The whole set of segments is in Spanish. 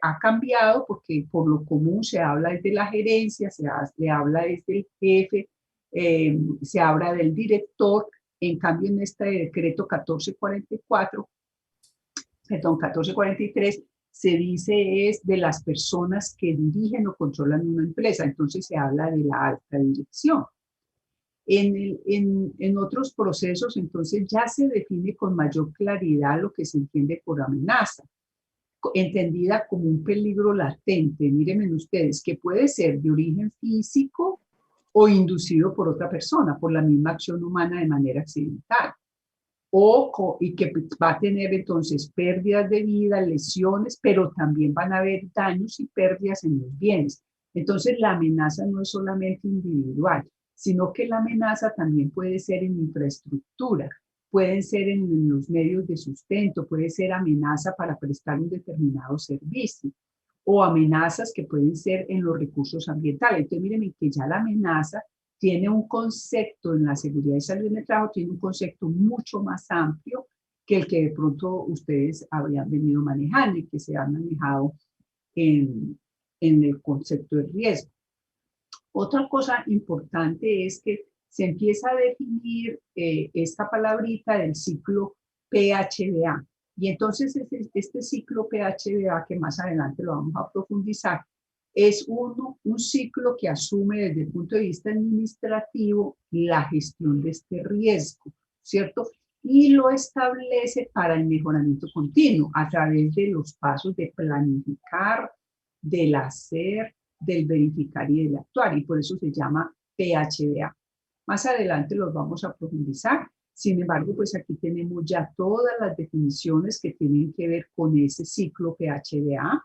ha cambiado porque por lo común se habla desde la gerencia, se habla desde el jefe, se habla del director. En cambio, en este decreto 1444, perdón, 1443, se dice es de las personas que dirigen o controlan una empresa. Entonces se habla de la alta dirección. En otros procesos, entonces, ya se define con mayor claridad lo que se entiende por amenaza, entendida como un peligro latente, mírenme ustedes, que puede ser de origen físico o inducido por otra persona, por la misma acción humana de manera accidental, y que va a tener entonces pérdidas de vida, lesiones, pero también van a haber daños y pérdidas en los bienes. Entonces la amenaza no es solamente individual, sino que la amenaza también puede ser en infraestructura, pueden ser en los medios de sustento, puede ser amenaza para prestar un determinado servicio, o amenazas que pueden ser en los recursos ambientales. Entonces, miren que ya la amenaza tiene un concepto en la seguridad y salud en el trabajo, tiene un concepto mucho más amplio que el que de pronto ustedes habrían venido manejando y que se ha manejado en el concepto de riesgo. Otra cosa importante es que se empieza a definir esta palabrita del ciclo PHBA. Y entonces este ciclo PHBA, que más adelante lo vamos a profundizar, es un ciclo que asume desde el punto de vista administrativo la gestión de este riesgo, ¿cierto? Y lo establece para el mejoramiento continuo a través de los pasos de planificar, del hacer, del verificar y del actuar, y por eso se llama PHBA. Más adelante los vamos a profundizar. Sin embargo, pues aquí tenemos ya todas las definiciones que tienen que ver con ese ciclo PHBA.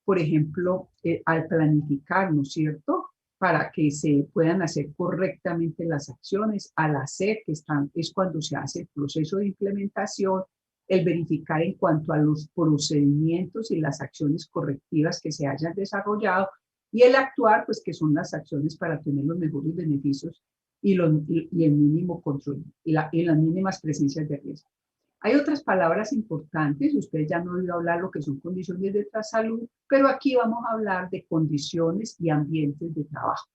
Por ejemplo, al planificar, ¿no es cierto? Para que se puedan hacer correctamente las acciones, al hacer, es cuando se hace el proceso de implementación, el verificar en cuanto a los procedimientos y las acciones correctivas que se hayan desarrollado, y el actuar, pues que son las acciones para tener los mejores beneficios y el mínimo control y las mínimas presencias de riesgo. Hay otras palabras importantes, ustedes ya han oído hablar lo que son condiciones de salud, pero aquí vamos a hablar de condiciones y ambientes de trabajo.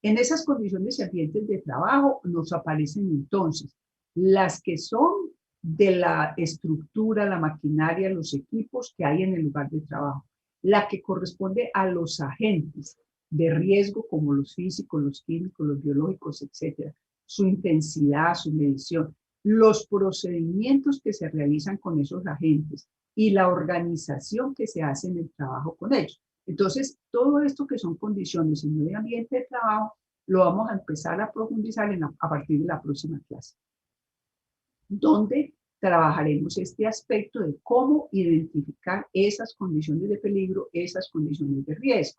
En esas condiciones y ambientes de trabajo nos aparecen entonces las que son de la estructura, la maquinaria, los equipos que hay en el lugar de trabajo, la que corresponde a los agentes de riesgo como los físicos, los químicos, los biológicos, etcétera, su intensidad, su medición, los procedimientos que se realizan con esos agentes y la organización que se hace en el trabajo con ellos. Entonces, todo esto que son condiciones en medio ambiente de trabajo, lo vamos a empezar a profundizar a partir de la próxima clase, donde trabajaremos este aspecto de cómo identificar esas condiciones de peligro, esas condiciones de riesgo.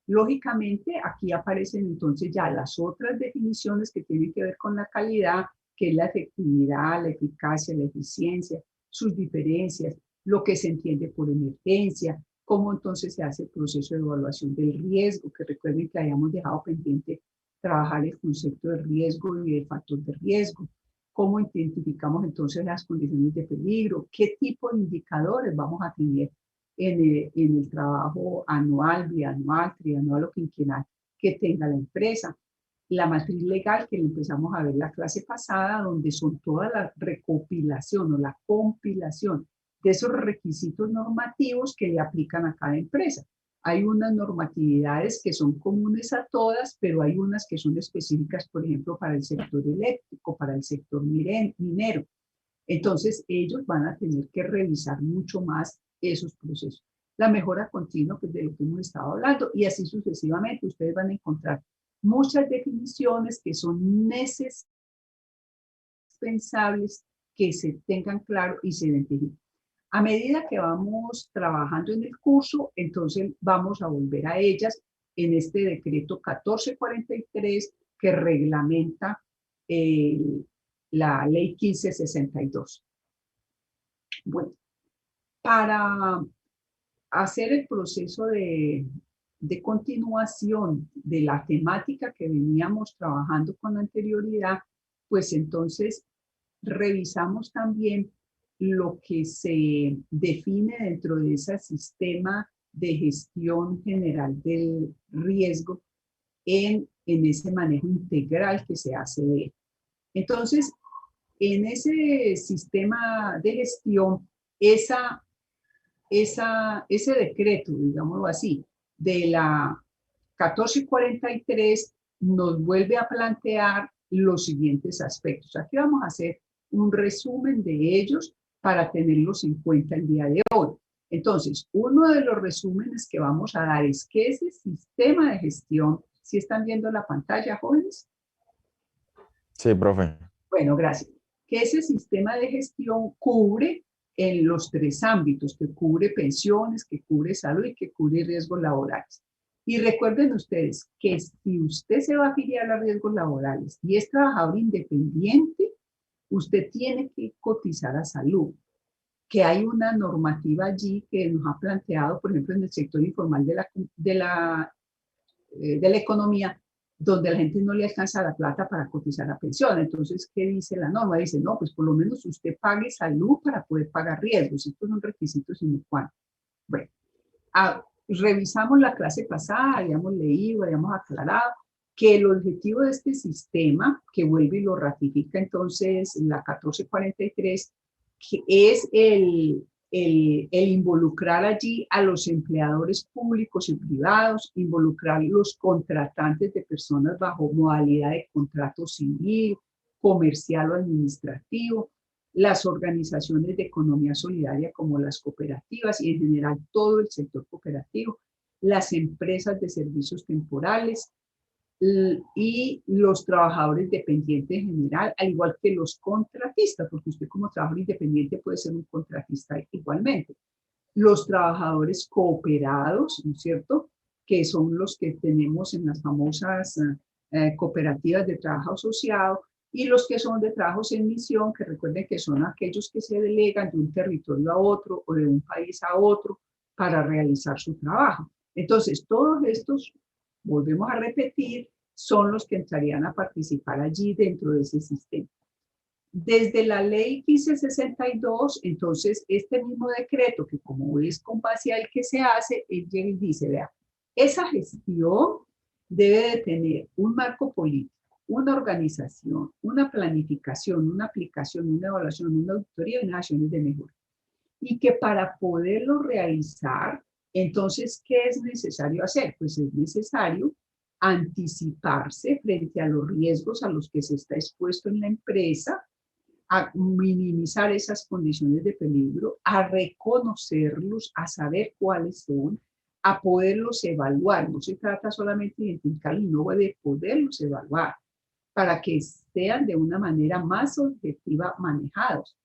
Lógicamente, aquí aparecen entonces ya las otras definiciones que tienen que ver con la calidad, que es la efectividad, la eficacia, la eficiencia, sus diferencias, lo que se entiende por emergencia, cómo entonces se hace el proceso de evaluación del riesgo, que recuerden que habíamos dejado pendiente trabajar el concepto de riesgo y el factor de riesgo, cómo identificamos entonces las condiciones de peligro, qué tipo de indicadores vamos a tener en el trabajo anual, bianual, trianual o quinquenal que tenga la empresa. La matriz legal que empezamos a ver la clase pasada, donde son toda la recopilación o la compilación de esos requisitos normativos que le aplican a cada empresa. Hay unas normatividades que son comunes a todas, pero hay unas que son específicas, por ejemplo, para el sector eléctrico, para el sector minero. Entonces, ellos van a tener que revisar mucho más esos procesos. La mejora continua, pues de lo que hemos estado hablando, y así sucesivamente, ustedes van a encontrar muchas definiciones que son indispensables que se tengan claro y se identifiquen. A medida que vamos trabajando en el curso, entonces vamos a volver a ellas en este decreto 1443 que reglamenta la ley 1562. Bueno, para hacer el proceso de continuación de la temática que veníamos trabajando con anterioridad, pues entonces revisamos también lo que se define dentro de ese sistema de gestión general del riesgo en ese manejo integral que se hace de él. Entonces, en ese sistema de gestión, ese decreto, digámoslo así, de la 1443 nos vuelve a plantear los siguientes aspectos. Aquí vamos a hacer un resumen de ellos para tenerlos en cuenta el día de hoy. Entonces, uno de los resúmenes que vamos a dar es que ese sistema de gestión, ¿sí están viendo la pantalla, jóvenes? Sí, profe. Bueno, gracias. Que ese sistema de gestión cubre en los tres ámbitos, que cubre pensiones, que cubre salud y que cubre riesgos laborales. Y recuerden ustedes que si usted se va a afiliar a riesgos laborales y es trabajador independiente, usted tiene que cotizar a salud, que hay una normativa allí que nos ha planteado, por ejemplo, en el sector informal de la economía, donde la gente no le alcanza la plata para cotizar la pensión. Entonces, ¿qué dice la norma? Dice, no, pues por lo menos usted pague salud para poder pagar riesgos. Estos son requisitos sine qua non. Bueno, revisamos la clase pasada, habíamos leído, habíamos aclarado que el objetivo de este sistema, que vuelve y lo ratifica entonces la 1443, que es el involucrar allí a los empleadores públicos y privados, involucrar los contratantes de personas bajo modalidad de contrato civil, comercial o administrativo, las organizaciones de economía solidaria como las cooperativas y en general todo el sector cooperativo, las empresas de servicios temporales, y los trabajadores dependientes en general, al igual que los contratistas, porque usted como trabajador independiente puede ser un contratista igualmente. Los trabajadores cooperados, ¿no es cierto?, que son los que tenemos en las famosas cooperativas de trabajo asociado, y los que son de trabajos en misión, que recuerden que son aquellos que se delegan de un territorio a otro o de un país a otro para realizar su trabajo. Entonces, todos estos, volvemos a repetir, son los que entrarían a participar allí dentro de ese sistema. Desde la ley 1562, entonces, este mismo decreto, que como es con base al que se hace, él dice, vea, esa gestión debe de tener un marco político, una organización, una planificación, una aplicación, una evaluación, una auditoría y unas acciones de mejora. Y que para poderlo realizar, entonces, ¿qué es necesario hacer? Pues es necesario anticiparse frente a los riesgos a los que se está expuesto en la empresa, a minimizar esas condiciones de peligro, a reconocerlos, a saber cuáles son, a poderlos evaluar. No se trata solamente de identificarlos, no de poderlos evaluar para que sean de una manera más objetiva manejados,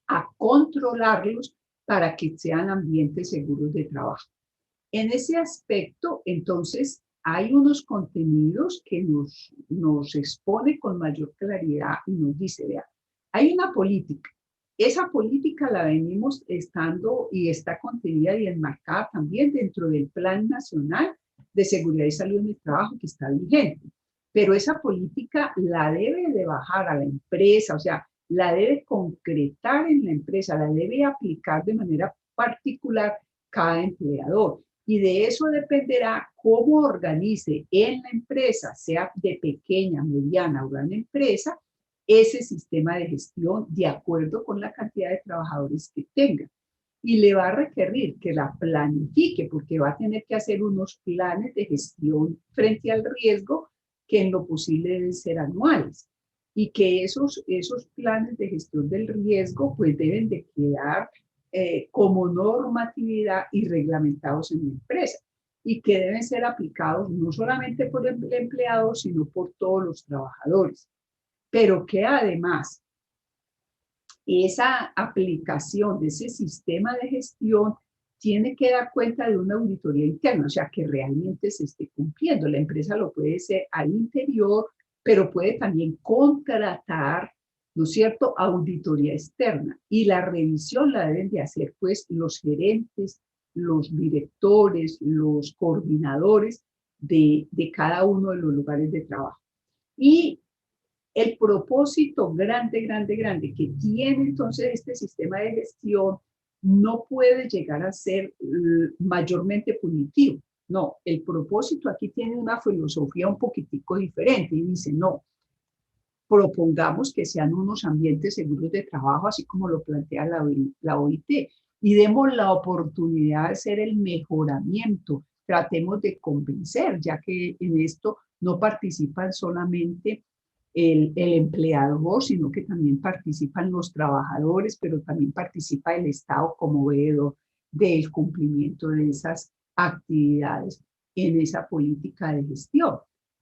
a controlarlos para que sean ambientes seguros de trabajo. En ese aspecto, entonces, hay unos contenidos que nos expone con mayor claridad y nos dice, vea, hay una política. Esa política la venimos estando y está contenida y enmarcada también dentro del Plan Nacional de Seguridad y Salud en el Trabajo que está vigente. Pero esa política la debe de bajar a la empresa, o sea, la debe concretar en la empresa, la debe aplicar de manera particular cada empleador. Y de eso dependerá cómo organice en la empresa, sea de pequeña, mediana o gran empresa, ese sistema de gestión de acuerdo con la cantidad de trabajadores que tenga. Y le va a requerir que la planifique, porque va a tener que hacer unos planes de gestión frente al riesgo que en lo posible deben ser anuales. Y que esos planes de gestión del riesgo pues deben de quedar como normatividad y reglamentados en la empresa y que deben ser aplicados no solamente por el empleado, sino por todos los trabajadores. Pero que además esa aplicación de ese sistema de gestión tiene que dar cuenta de una auditoría interna, o sea, que realmente se esté cumpliendo. La empresa lo puede hacer al interior, pero puede también contratar, ¿no es cierto?, auditoría externa. Y la revisión la deben de hacer, pues, los gerentes, los directores, los coordinadores de cada uno de los lugares de trabajo. Y El propósito grande, grande, grande que tiene entonces este sistema de gestión no puede llegar a ser mayormente punitivo. No, el propósito aquí tiene una filosofía un poquitico diferente y dice, no, propongamos que sean unos ambientes seguros de trabajo, así como lo plantea la OIT, y demos la oportunidad de hacer el mejoramiento. Tratemos de convencer, ya que en esto no participan solamente el empleador, sino que también participan los trabajadores, pero también participa el Estado como veedor del cumplimiento de esas actividades en esa política de gestión.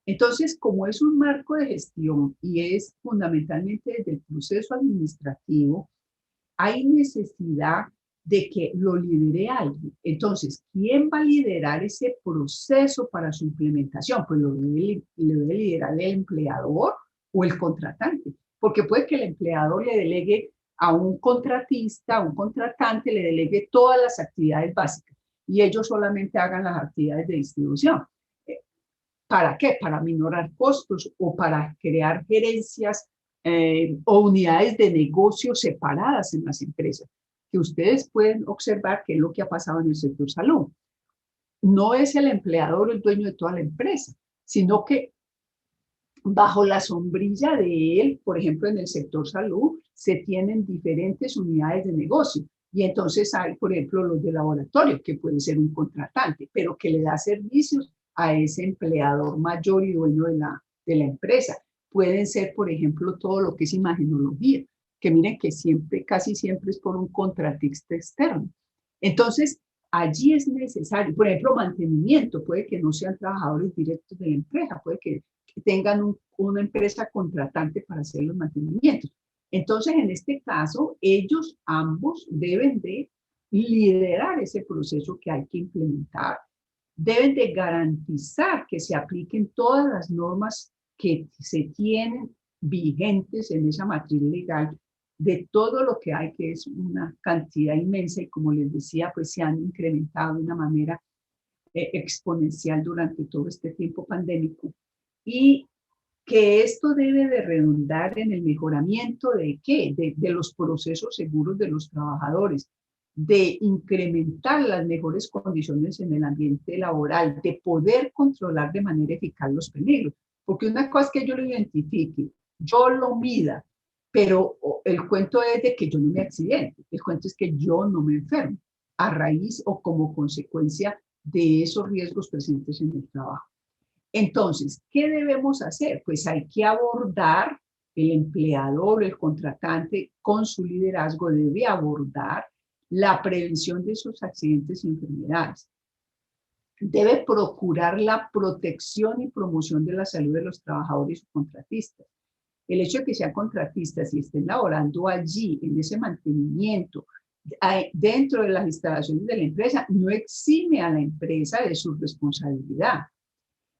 Entonces, como es un marco de gestión y es fundamentalmente desde el proceso administrativo, hay necesidad de que lo lidere alguien. Entonces, ¿quién va a liderar ese proceso para su implementación? Pues lo debe liderar el empleador o el contratante, porque puede que el empleador le delegue a un contratista, a un contratante, le delegue todas las actividades básicas y ellos solamente hagan las actividades de distribución. ¿Para qué? Para minorar costos o para crear gerencias o unidades de negocio separadas en las empresas, que ustedes pueden observar qué es lo que ha pasado en el sector salud. No es el empleador el dueño de toda la empresa, sino que bajo la sombrilla de él, por ejemplo, en el sector salud, se tienen diferentes unidades de negocio. Y entonces hay, por ejemplo, los de laboratorio, que puede ser un contratante, pero que le da servicios a ese empleador mayor y dueño de la empresa. Pueden ser, por ejemplo, todo lo que es imagenología, que miren que siempre, casi siempre es por un contratista externo. Entonces, allí es necesario, por ejemplo, mantenimiento, puede que no sean trabajadores directos de la empresa, puede que tengan una empresa contratante para hacer los mantenimientos. Entonces, en este caso, ellos ambos deben de liderar ese proceso que hay que implementar. Deben de garantizar que se apliquen todas las normas que se tienen vigentes en esa matriz legal de todo lo que hay, que es una cantidad inmensa y como les decía, pues se han incrementado de una manera exponencial durante todo este tiempo pandémico. Y que esto debe de redundar en el mejoramiento de qué, de los procesos seguros de los trabajadores, de incrementar las mejores condiciones en el ambiente laboral, de poder controlar de manera eficaz los peligros. Porque una cosa es que yo lo identifique, yo lo mida, pero el cuento es de que yo no me accidente, el cuento es que yo no me enfermo a raíz o como consecuencia de esos riesgos presentes en el trabajo. Entonces, ¿qué debemos hacer? Pues hay que abordar, el empleador, el contratante, con su liderazgo debe abordar la prevención de esos accidentes y enfermedades. Debe procurar la protección y promoción de la salud de los trabajadores y contratistas. El hecho de que sean contratistas y estén laborando allí, en ese mantenimiento, dentro de las instalaciones de la empresa, no exime a la empresa de su responsabilidad.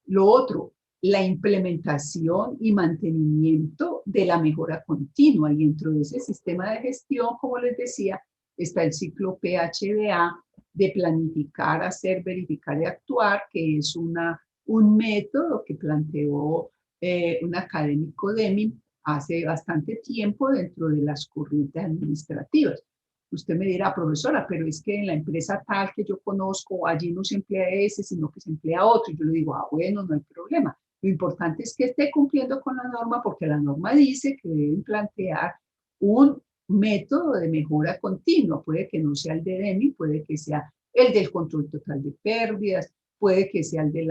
Lo otro, la implementación y mantenimiento de la mejora continua. Y dentro de ese sistema de gestión, como les decía, está el ciclo PHDA de planificar, hacer, verificar y actuar, que es un método que planteó un académico Deming hace bastante tiempo dentro de las corrientes administrativas. Usted me dirá, profesora, pero es que en la empresa tal que yo conozco, allí no se emplea ese, sino que se emplea otro. Y yo le digo, bueno, no hay problema. Lo importante es que esté cumpliendo con la norma, porque la norma dice que deben plantear un método de mejora continua. Puede que no sea el de DEMI, puede que sea el del control total de pérdidas, puede que sea el de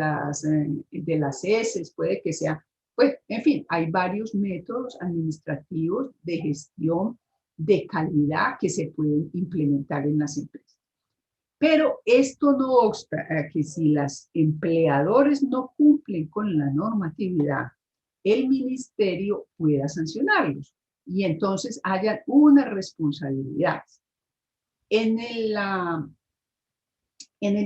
las heces, puede que sea, pues, en fin, hay varios métodos administrativos de gestión de calidad que se pueden implementar en las empresas. Pero esto no obsta a que si los empleadores no cumplen con la normatividad, el ministerio pueda sancionarlos y entonces haya una responsabilidad. En el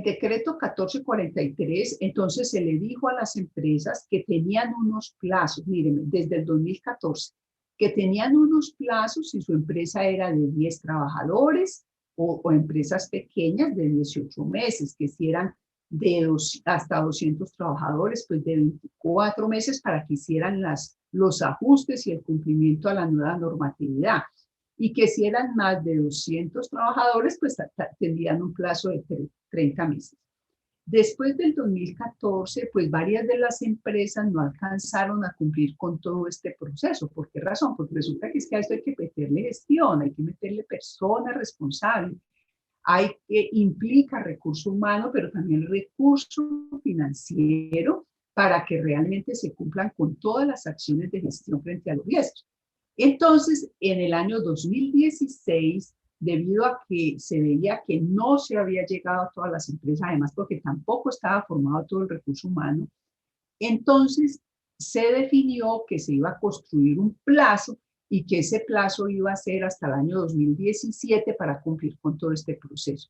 decreto 1443, entonces se le dijo a las empresas que tenían unos plazos, miren, desde el 2014, que tenían unos plazos si su empresa era de 10 trabajadores o empresas pequeñas de 18 meses, que si eran hasta 200 trabajadores, pues de 24 meses para que hicieran los ajustes y el cumplimiento a la nueva normatividad. Y que si eran más de 200 trabajadores, pues tendrían un plazo de 30 meses. Después del 2014, pues varias de las empresas no alcanzaron a cumplir con todo este proceso. ¿Por qué razón? Porque resulta que es que a esto hay que meterle gestión, hay que meterle personas responsables, implica recurso humano, pero también recurso financiero para que realmente se cumplan con todas las acciones de gestión frente a los riesgos. Entonces, en el año 2016, debido a que se veía que no se había llegado a todas las empresas, además porque tampoco estaba formado todo el recurso humano, entonces se definió que se iba a construir un plazo y que ese plazo iba a ser hasta el año 2017 para cumplir con todo este proceso.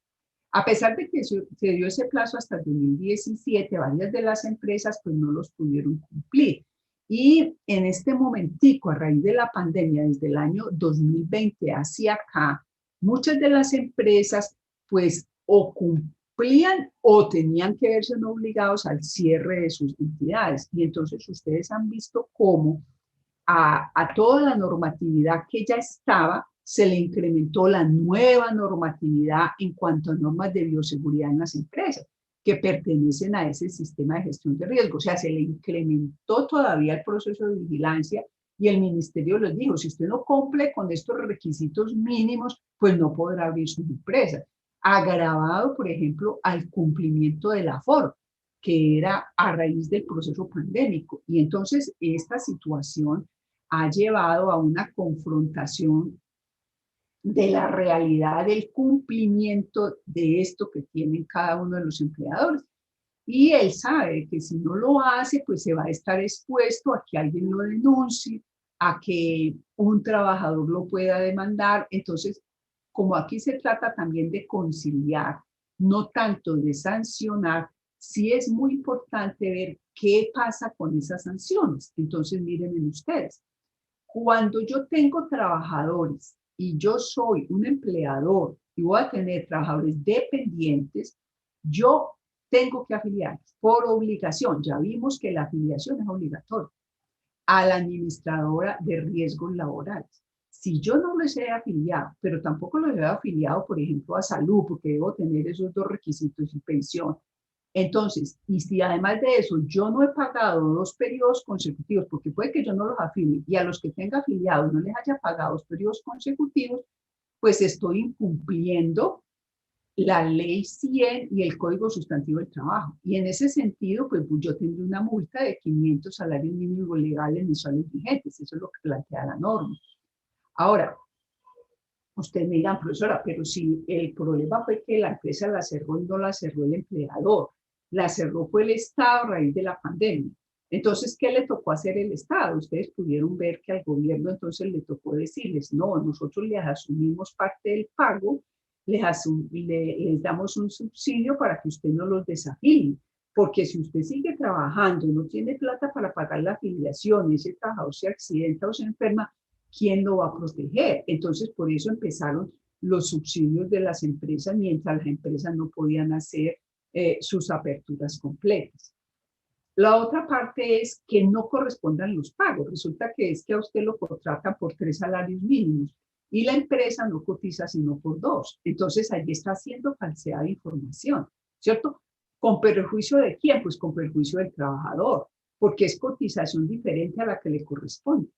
A pesar de que se dio ese plazo hasta el 2017, varias de las empresas pues no los pudieron cumplir. Y en este momentico, a raíz de la pandemia, desde el año 2020 hacia acá, muchas de las empresas pues o cumplían o tenían que verse obligados al cierre de sus entidades. Y entonces ustedes han visto cómo a toda la normatividad que ya estaba se le incrementó la nueva normatividad en cuanto a normas de bioseguridad en las empresas que pertenecen a ese sistema de gestión de riesgo. O sea, se le incrementó todavía el proceso de vigilancia y el ministerio les dijo, si usted no cumple con estos requisitos mínimos, pues no podrá abrir su empresa. Agravado, por ejemplo, al cumplimiento del aforo, que era a raíz del proceso pandémico. Y entonces esta situación ha llevado a una confrontación de la realidad del cumplimiento de esto que tienen cada uno de los empleadores. Y él sabe que si no lo hace, pues se va a estar expuesto a que alguien lo denuncie, a que un trabajador lo pueda demandar. Entonces, como aquí se trata también de conciliar, no tanto de sancionar, sí es muy importante ver qué pasa con esas sanciones. Entonces, miren ustedes, cuando yo tengo trabajadores y yo soy un empleador y voy a tener trabajadores dependientes, yo tengo que afiliar por obligación. Ya vimos que la afiliación es obligatoria a la administradora de riesgos laborales. Si yo no les he afiliado, pero tampoco los he afiliado, por ejemplo, a salud, porque debo tener esos dos requisitos y pensión. Entonces, y si además de eso yo no he pagado 2 periodos consecutivos, porque puede que yo no los afilie y a los que tenga afiliados no les haya pagado 2 periodos consecutivos, pues estoy incumpliendo la ley 100 y el Código Sustantivo del Trabajo. Y en ese sentido, pues yo tendré una multa de 500 salarios mínimos legales mensuales vigentes. Eso es lo que plantea la norma. Ahora, usted me dirá, profesora, pero si el problema fue que la empresa la cerró y no la cerró el empleador, la cerró fue el Estado a raíz de la pandemia. Entonces, ¿qué le tocó hacer el Estado? Ustedes pudieron ver que al gobierno entonces le tocó decirles, no, nosotros les asumimos parte del pago, les damos un subsidio para que usted no los desafilie. Porque si usted sigue trabajando, no tiene plata para pagar la afiliación, ese trabajador se accidenta o se enferma, ¿quién lo va a proteger? Entonces, por eso empezaron los subsidios de las empresas mientras las empresas no podían hacer sus aperturas completas. La otra parte es que no correspondan los pagos. Resulta que es que a usted lo contratan por 3 salarios mínimos y la empresa no cotiza sino por 2. Entonces, allí está haciendo falsedad de información, ¿cierto? ¿Con perjuicio de quién? Pues con perjuicio del trabajador, porque es cotización diferente a la que le corresponde.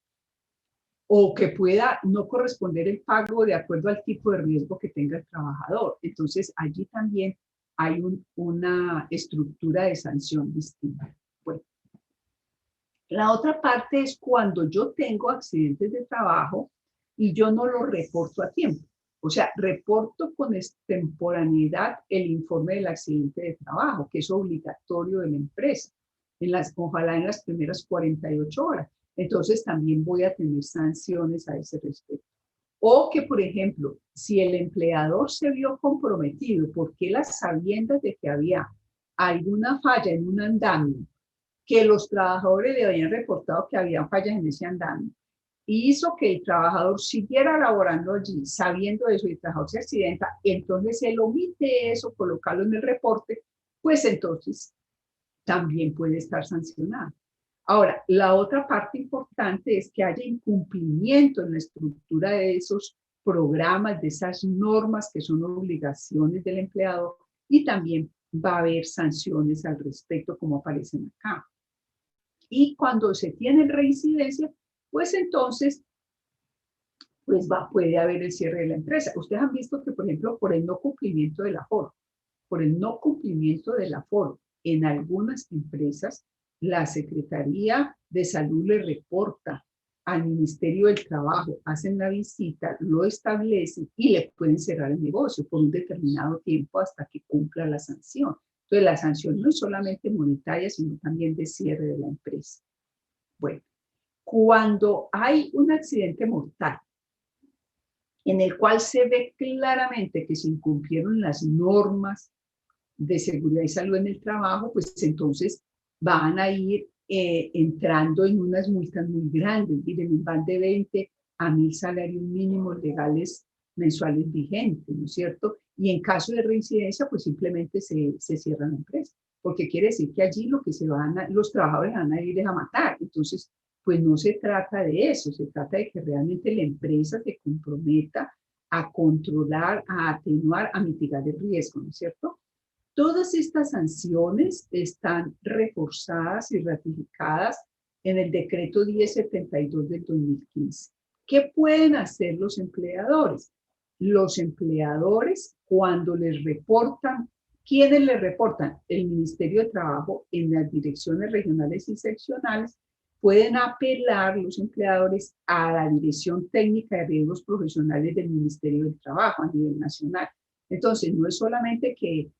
O que pueda no corresponder el pago de acuerdo al tipo de riesgo que tenga el trabajador. Entonces, allí también hay una estructura de sanción distinta. Bueno, la otra parte es cuando yo tengo accidentes de trabajo y yo no lo reporto a tiempo. O sea, reporto con extemporaneidad el informe del accidente de trabajo, que es obligatorio de la empresa, ojalá en las primeras 48 horas. Entonces también voy a tener sanciones a ese respecto. O que, por ejemplo, si el empleador se vio comprometido porque las sabiendas de que había alguna falla en un andamio, que los trabajadores le habían reportado que había fallas en ese andamio, y hizo que el trabajador siguiera laborando allí, sabiendo eso, y el trabajador se accidenta, entonces él omite eso, colocarlo en el reporte, pues entonces también puede estar sancionado. Ahora, la otra parte importante es que haya incumplimiento en la estructura de esos programas, de esas normas que son obligaciones del empleador, y también va a haber sanciones al respecto, como aparecen acá. Y cuando se tiene reincidencia, pues entonces puede haber el cierre de la empresa. Ustedes han visto que, por ejemplo, por el no cumplimiento del aforo, en algunas empresas, la Secretaría de Salud le reporta al Ministerio del Trabajo, hacen la visita, lo establecen y le pueden cerrar el negocio por un determinado tiempo hasta que cumpla la sanción. Entonces, la sanción no es solamente monetaria, sino también de cierre de la empresa. Bueno, cuando hay un accidente mortal en el cual se ve claramente que se incumplieron las normas de seguridad y salud en el trabajo, pues entonces van a ir entrando en unas multas muy grandes, miren, van de 20 a 1000 salarios mínimos legales mensuales vigentes, ¿no es cierto? Y en caso de reincidencia, pues simplemente se cierra la empresa, porque quiere decir que allí lo que los trabajadores van a ir a matar. Entonces, pues no se trata de eso, se trata de que realmente la empresa se comprometa a controlar, a atenuar, a mitigar el riesgo, ¿no es cierto? Todas estas sanciones están reforzadas y ratificadas en el decreto 1072 del 2015. ¿Qué pueden hacer los empleadores? Los empleadores, cuando les reportan, ¿quiénes les reportan? El Ministerio de Trabajo en las direcciones regionales y seccionales, pueden apelar los empleadores a la Dirección Técnica de Riesgos Profesionales del Ministerio del Trabajo a nivel nacional. Entonces, no es solamente que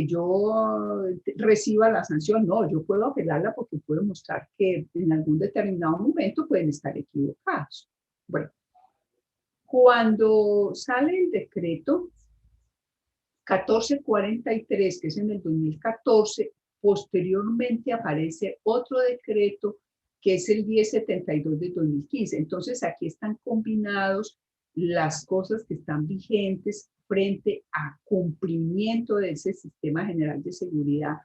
yo reciba la sanción, no, yo puedo apelarla porque puedo mostrar que en algún determinado momento pueden estar equivocados. Bueno, cuando sale el decreto 1443, que es en el 2014, posteriormente aparece otro decreto que es el 1072 de 2015. Entonces aquí están combinados las cosas que están vigentes frente a cumplimiento de ese sistema general de seguridad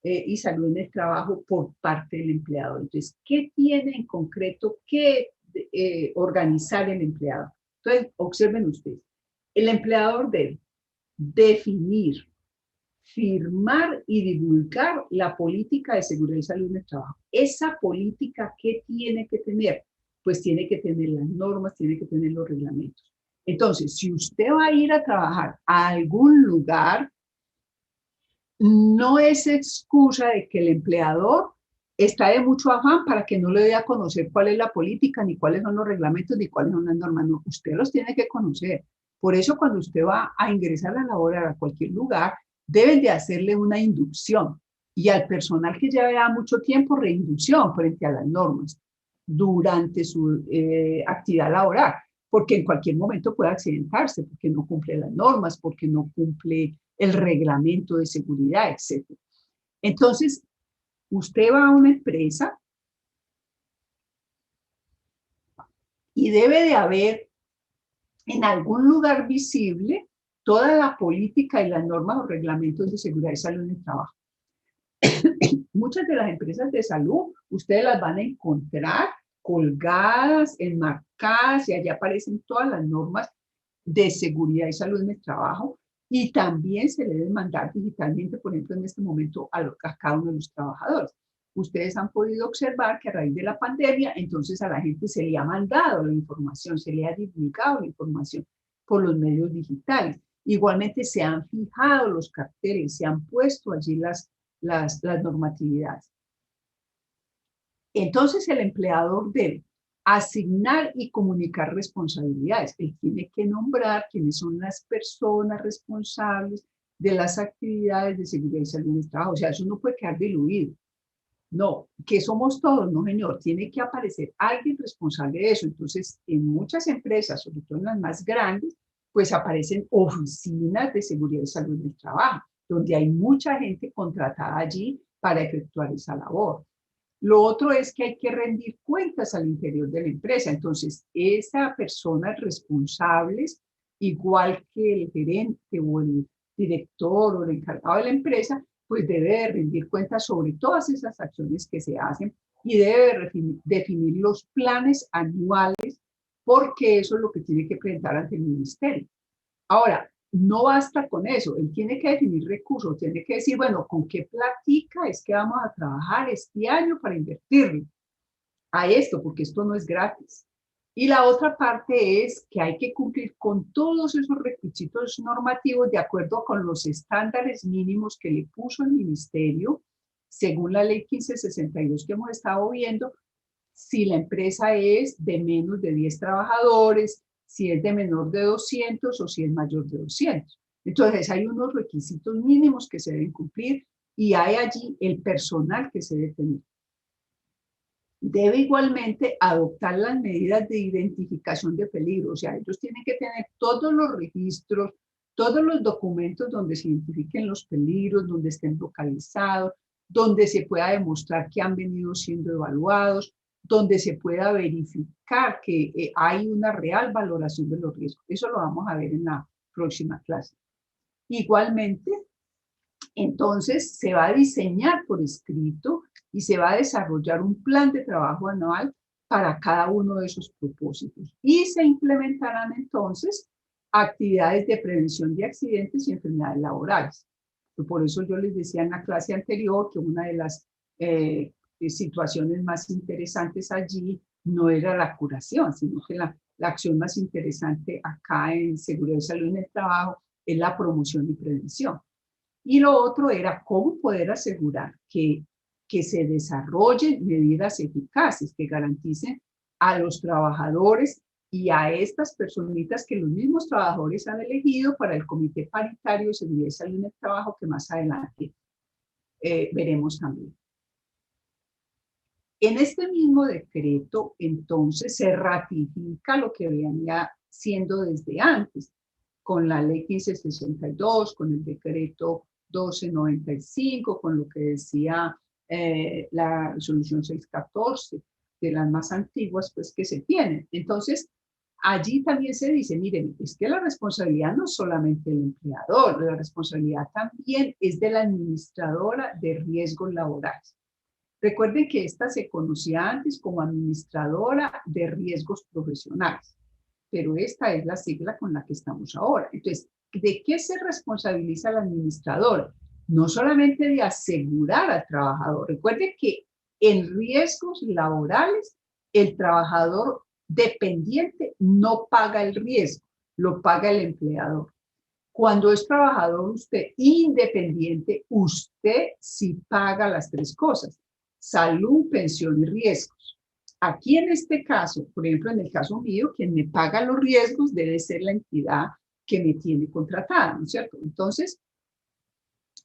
y salud en el trabajo por parte del empleador. Entonces, ¿qué tiene en concreto que organizar el empleador? Entonces, observen ustedes, el empleador debe definir, firmar y divulgar la política de seguridad y salud en el trabajo. Esa política, ¿qué tiene que tener? Pues tiene que tener las normas, tiene que tener los reglamentos. Entonces, si usted va a ir a trabajar a algún lugar, no es excusa de que el empleador está de mucho afán para que no le dé a conocer cuál es la política, ni cuáles son los reglamentos, ni cuáles son las normas. No, usted los tiene que conocer. Por eso, cuando usted va a ingresar a laborar a cualquier lugar, deben de hacerle una inducción. Y al personal que lleva mucho tiempo, reinducción frente a las normas durante su actividad laboral, porque en cualquier momento puede accidentarse, porque no cumple las normas, porque no cumple el reglamento de seguridad, etc. Entonces, usted va a una empresa y debe de haber en algún lugar visible toda la política y las normas o reglamentos de seguridad y salud en el trabajo. Muchas de las empresas de salud, ustedes las van a encontrar colgadas, enmarcadas, y allí aparecen todas las normas de seguridad y salud en el trabajo, y también se le debe mandar digitalmente, por ejemplo, en este momento a cada uno de los trabajadores. Ustedes han podido observar que a raíz de la pandemia, entonces a la gente se le ha mandado la información, se le ha divulgado la información por los medios digitales. Igualmente se han fijado los carteles, se han puesto allí las normatividades. Entonces el empleador debe asignar y comunicar responsabilidades. Él tiene que nombrar quiénes son las personas responsables de las actividades de seguridad y salud en el trabajo. O sea, eso no puede quedar diluido. No, que somos todos, no señor, tiene que aparecer alguien responsable de eso. Entonces, en muchas empresas, sobre todo en las más grandes, pues aparecen oficinas de seguridad y salud en el trabajo, donde hay mucha gente contratada allí para efectuar esa labor. Lo otro es que hay que rendir cuentas al interior de la empresa. Entonces, esa persona responsable, igual que el gerente o el director o el encargado de la empresa, pues debe de rendir cuentas sobre todas esas acciones que se hacen y debe definir los planes anuales, porque eso es lo que tiene que presentar ante el ministerio. Ahora, no basta con eso, él tiene que definir recursos, tiene que decir, bueno, ¿con qué platica es que vamos a trabajar este año para invertirlo a esto? Porque esto no es gratis. Y la otra parte es que hay que cumplir con todos esos requisitos normativos de acuerdo con los estándares mínimos que le puso el ministerio, según la ley 1562 que hemos estado viendo, si la empresa es de menos de 10 trabajadores, si es de menor de 200 o si es mayor de 200. Entonces hay unos requisitos mínimos que se deben cumplir y hay allí el personal que se debe tener. Debe igualmente adoptar las medidas de identificación de peligro, o sea, ellos tienen que tener todos los registros, todos los documentos donde se identifiquen los peligros, donde estén localizados, donde se pueda demostrar que han venido siendo evaluados, donde se pueda verificar que hay una real valoración de los riesgos. Eso lo vamos a ver en la próxima clase. Igualmente, entonces se va a diseñar por escrito y se va a desarrollar un plan de trabajo anual para cada uno de esos propósitos. Y se implementarán entonces actividades de prevención de accidentes y enfermedades laborales. Por eso yo les decía en la clase anterior que una de las situaciones más interesantes allí no era la curación, sino que la acción más interesante acá en seguridad y salud en el trabajo es la promoción y prevención. Y lo otro era cómo poder asegurar que se desarrollen medidas eficaces que garanticen a los trabajadores y a estas personitas que los mismos trabajadores han elegido para el Comité Paritario de Seguridad y Salud en el Trabajo, que más adelante veremos también. En este mismo decreto, entonces, se ratifica lo que venía siendo desde antes, con la ley 1562, con el decreto 1295, con lo que decía la resolución 614, de las más antiguas pues que se tienen. Entonces, allí también se dice, miren, es que la responsabilidad no es solamente del empleador, la responsabilidad también es de la administradora de riesgos laborales. Recuerden que esta se conocía antes como administradora de riesgos profesionales, pero esta es la sigla con la que estamos ahora. Entonces, ¿de qué se responsabiliza el administrador? No solamente de asegurar al trabajador. Recuerden que en riesgos laborales, el trabajador dependiente no paga el riesgo, lo paga el empleador. Cuando es trabajador usted independiente, usted sí paga las tres cosas: salud, pensión y riesgos. Aquí en este caso, por ejemplo, en el caso mío, quien me paga los riesgos debe ser la entidad que me tiene contratada, ¿no es cierto? Entonces,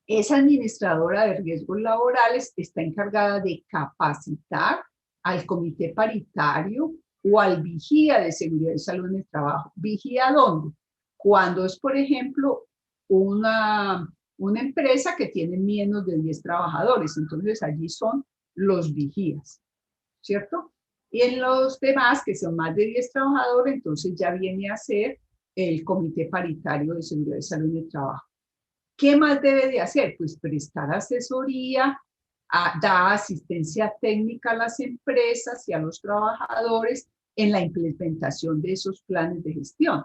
esa administradora de riesgos laborales está encargada de capacitar al comité paritario o al vigía de seguridad y salud en el trabajo. ¿Vigía dónde? Cuando es, por ejemplo, una empresa que tiene menos de 10 trabajadores, entonces allí son los vigías, ¿cierto? Y en los demás, que son más de 10 trabajadores, entonces ya viene a ser el comité paritario de seguridad y salud en el trabajo. ¿Qué más debe de hacer? Pues prestar asesoría, dar asistencia técnica a las empresas y a los trabajadores en la implementación de esos planes de gestión.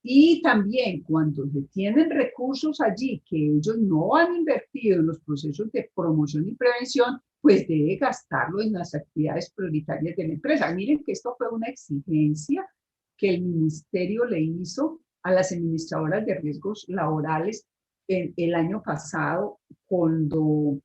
Y también cuando se tienen recursos allí que ellos no han invertido en los procesos de promoción y prevención, pues debe gastarlo en las actividades prioritarias de la empresa. Miren que esto fue una exigencia que el ministerio le hizo a las administradoras de riesgos laborales el año pasado, cuando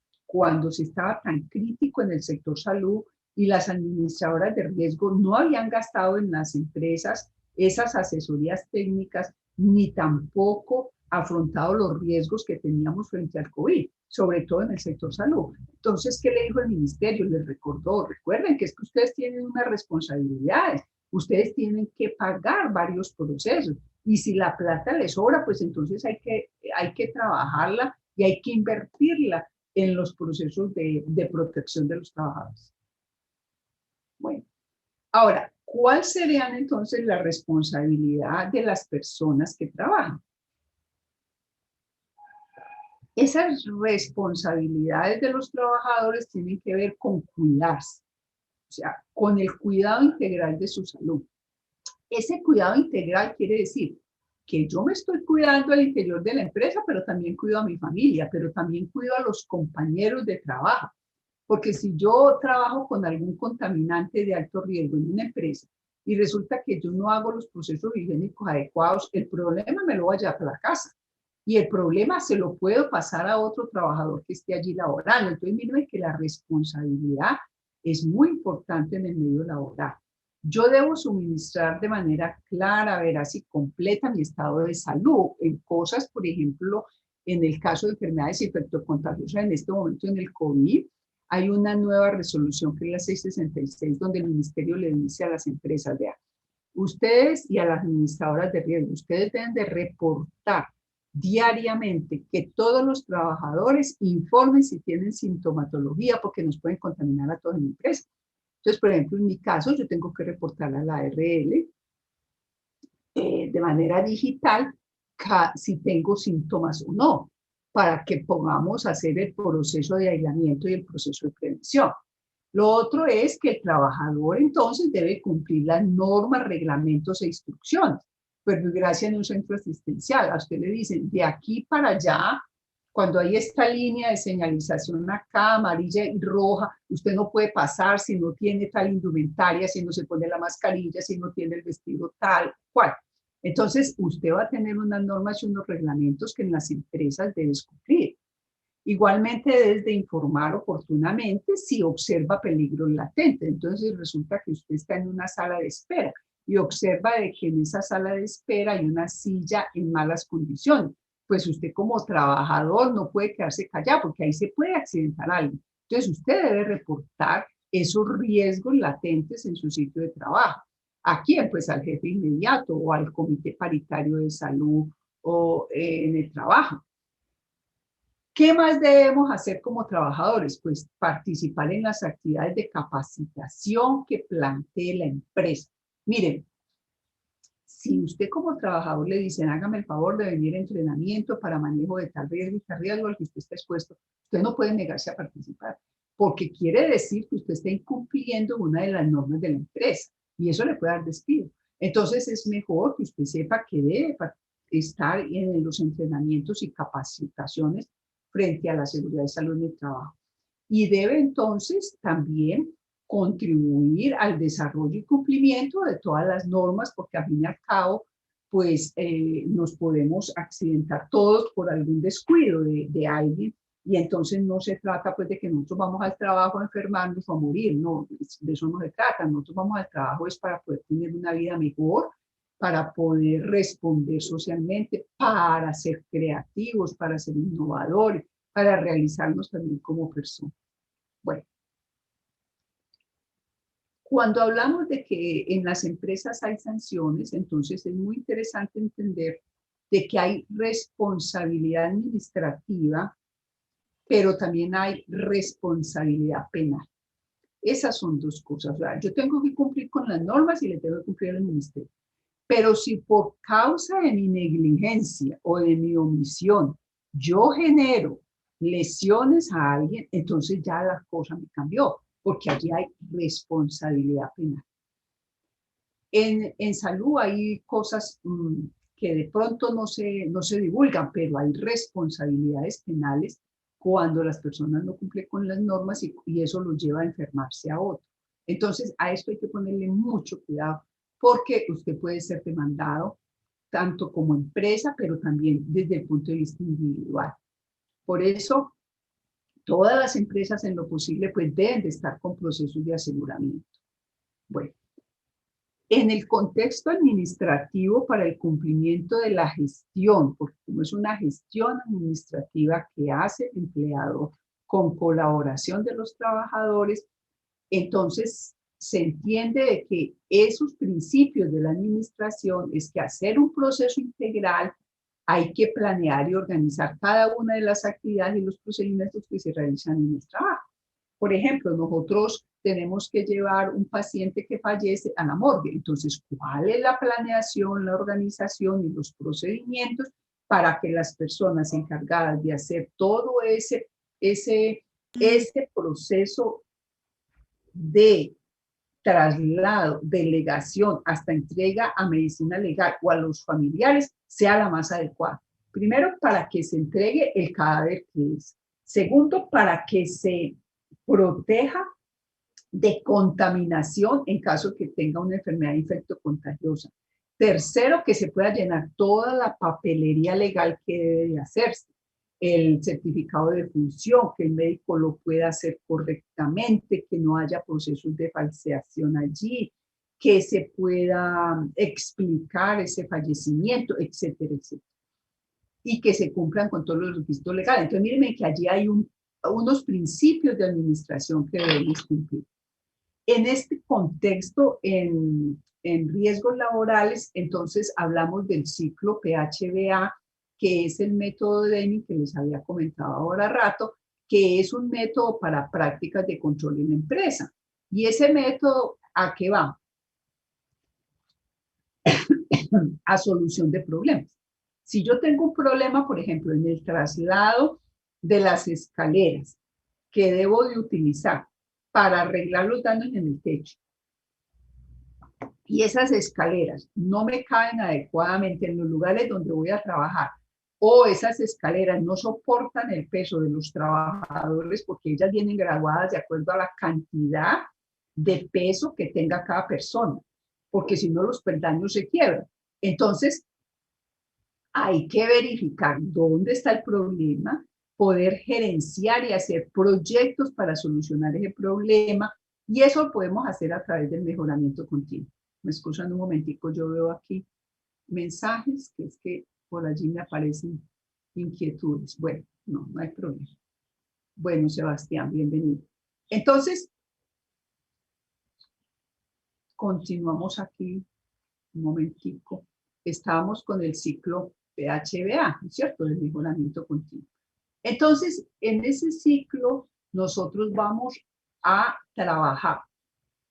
se estaba tan crítico en el sector salud y las administradoras de riesgo no habían gastado en las empresas esas asesorías técnicas, ni tampoco afrontado los riesgos que teníamos frente al COVID, sobre todo en el sector salud. Entonces, ¿qué le dijo el ministerio? Les recordó, recuerden que es que ustedes tienen unas responsabilidades, ustedes tienen que pagar varios procesos, y si la plata les sobra, pues entonces hay que trabajarla y hay que invertirla en los procesos de protección de los trabajadores. Bueno, ahora, ¿cuál serían entonces la responsabilidad de las personas que trabajan? Esas responsabilidades de los trabajadores tienen que ver con cuidarse, o sea, con el cuidado integral de su salud. Ese cuidado integral quiere decir que yo me estoy cuidando al interior de la empresa, pero también cuido a mi familia, pero también cuido a los compañeros de trabajo. Porque si yo trabajo con algún contaminante de alto riesgo en una empresa y resulta que yo no hago los procesos higiénicos adecuados, el problema me lo va a llevar a la casa. Y el problema se lo puedo pasar a otro trabajador que esté allí laborando. Entonces, miren que la responsabilidad es muy importante en el medio laboral. Yo debo suministrar de manera clara, veraz y completa mi estado de salud en cosas, por ejemplo, en el caso de enfermedades infectocontagiosas, en este momento en el COVID, hay una nueva resolución que es la 666, donde el ministerio le dice a las empresas, vean, ustedes y a las administradoras de riesgo, ustedes deben de reportar diariamente que todos los trabajadores informen si tienen sintomatología porque nos pueden contaminar a toda la empresa. Entonces, por ejemplo, en mi caso, yo tengo que reportar a la ARL de manera digital si tengo síntomas o no, para que podamos hacer el proceso de aislamiento y el proceso de prevención. Lo otro es que el trabajador entonces debe cumplir las normas, reglamentos e instrucciones. Pues gracias en un centro asistencial, a usted le dicen de aquí para allá, cuando hay esta línea de señalización acá, amarilla y roja, usted no puede pasar si no tiene tal indumentaria, si no se pone la mascarilla, si no tiene el vestido tal cual. Entonces, usted va a tener unas normas y unos reglamentos que en las empresas debe cumplir. Igualmente, debes de informar oportunamente si observa peligro latente. Entonces, resulta que usted está en una sala de espera y observa de que en esa sala de espera hay una silla en malas condiciones. Pues usted como trabajador no puede quedarse callado porque ahí se puede accidentar algo. Entonces, usted debe reportar esos riesgos latentes en su sitio de trabajo. ¿A quién? Pues al jefe inmediato o al comité paritario de salud o en el trabajo. ¿Qué más debemos hacer como trabajadores? Pues participar en las actividades de capacitación que plantee la empresa. Miren, si usted como trabajador le dicen, hágame el favor de venir a entrenamiento para manejo de tal riesgo al que usted está expuesto, usted no puede negarse a participar, porque quiere decir que usted está incumpliendo una de las normas de la empresa y eso le puede dar despido. Entonces es mejor que usted sepa que debe estar en los entrenamientos y capacitaciones frente a la seguridad y salud en el trabajo. Y debe entonces también contribuir al desarrollo y cumplimiento de todas las normas, porque al fin y al cabo, pues nos podemos accidentar todos por algún descuido de alguien, y entonces no se trata pues de que nosotros vamos al trabajo a enfermarnos o a morir, no, de eso no se trata, nosotros vamos al trabajo es para poder tener una vida mejor, para poder responder socialmente, para ser creativos, para ser innovadores, para realizarnos también como personas. Bueno, cuando hablamos de que en las empresas hay sanciones, entonces es muy interesante entender de que hay responsabilidad administrativa, pero también hay responsabilidad penal. Esas son dos cosas. O sea, yo tengo que cumplir con las normas y le tengo que cumplir al ministerio. Pero si por causa de mi negligencia o de mi omisión yo genero lesiones a alguien, entonces ya la cosa me cambió, porque allí hay responsabilidad penal. En salud hay cosas que de pronto no se divulgan, pero hay responsabilidades penales cuando las personas no cumplen con las normas y eso los lleva a enfermarse a otro. Entonces, a esto hay que ponerle mucho cuidado porque usted puede ser demandado tanto como empresa, pero también desde el punto de vista individual. Por eso, todas las empresas en lo posible pues deben de estar con procesos de aseguramiento. Bueno, en el contexto administrativo para el cumplimiento de la gestión, porque como es una gestión administrativa que hace el empleador con colaboración de los trabajadores, entonces se entiende de que esos principios de la administración es que hacer un proceso integral hay que planear y organizar cada una de las actividades y los procedimientos que se realizan en el trabajo. Por ejemplo, nosotros tenemos que llevar un paciente que fallece a la morgue. Entonces, ¿cuál es la planeación, la organización y los procedimientos para que las personas encargadas de hacer todo ese proceso de traslado, delegación, hasta entrega a medicina legal o a los familiares sea la más adecuada. Primero, para que se entregue el cadáver que es. Segundo, para que se proteja de contaminación en caso que tenga una enfermedad infectocontagiosa. Tercero, que se pueda llenar toda la papelería legal que debe de hacerse. El certificado de función, que el médico lo pueda hacer correctamente, que no haya procesos de falseación allí, que se pueda explicar ese fallecimiento, etcétera, etcétera. Y que se cumplan con todos los requisitos legales. Entonces, mírenme que allí hay unos principios de administración que debemos cumplir. En este contexto, en riesgos laborales, entonces hablamos del ciclo PHBA, que es el método de Deming que les había comentado ahora rato, que es un método para prácticas de control en la empresa. Y ese método, ¿a qué va? A solución de problemas. Si yo tengo un problema, por ejemplo, en el traslado de las escaleras que debo de utilizar para arreglar los daños en el techo, y esas escaleras no me caben adecuadamente en los lugares donde voy a trabajar, o esas escaleras no soportan el peso de los trabajadores porque ellas vienen graduadas de acuerdo a la cantidad de peso que tenga cada persona, porque si no los peldaños se quiebran. Entonces, hay que verificar dónde está el problema, poder gerenciar y hacer proyectos para solucionar ese problema, y eso lo podemos hacer a través del mejoramiento continuo. Me excusan un momentico, yo veo aquí mensajes, que es que por allí me aparecen inquietudes. Bueno, no hay problema. Bueno, Sebastián, bienvenido. Entonces, continuamos aquí un momentico. Estábamos con el ciclo PHBA, ¿no es cierto?, del mejoramiento continuo. Entonces, en ese ciclo, nosotros vamos a trabajar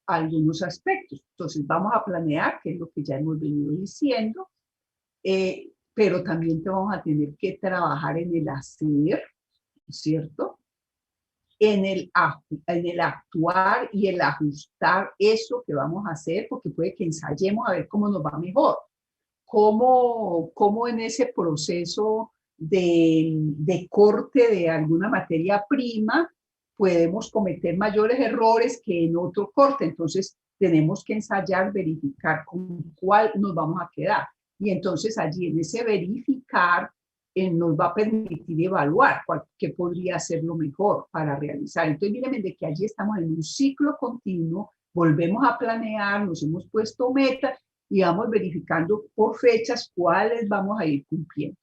algunos aspectos. Entonces, vamos a planear, que es lo que ya hemos venido diciendo, pero también vamos a tener que trabajar en el hacer, ¿cierto? En el actuar y el ajustar eso que vamos a hacer, porque puede que ensayemos a ver cómo nos va mejor. Cómo en ese proceso de corte de alguna materia prima podemos cometer mayores errores que en otro corte. Entonces, tenemos que ensayar, verificar con cuál nos vamos a quedar. Y entonces allí en ese verificar nos va a permitir evaluar qué podría ser lo mejor para realizar. Entonces, miren de que allí estamos en un ciclo continuo, volvemos a planear, nos hemos puesto metas y vamos verificando por fechas cuáles vamos a ir cumpliendo.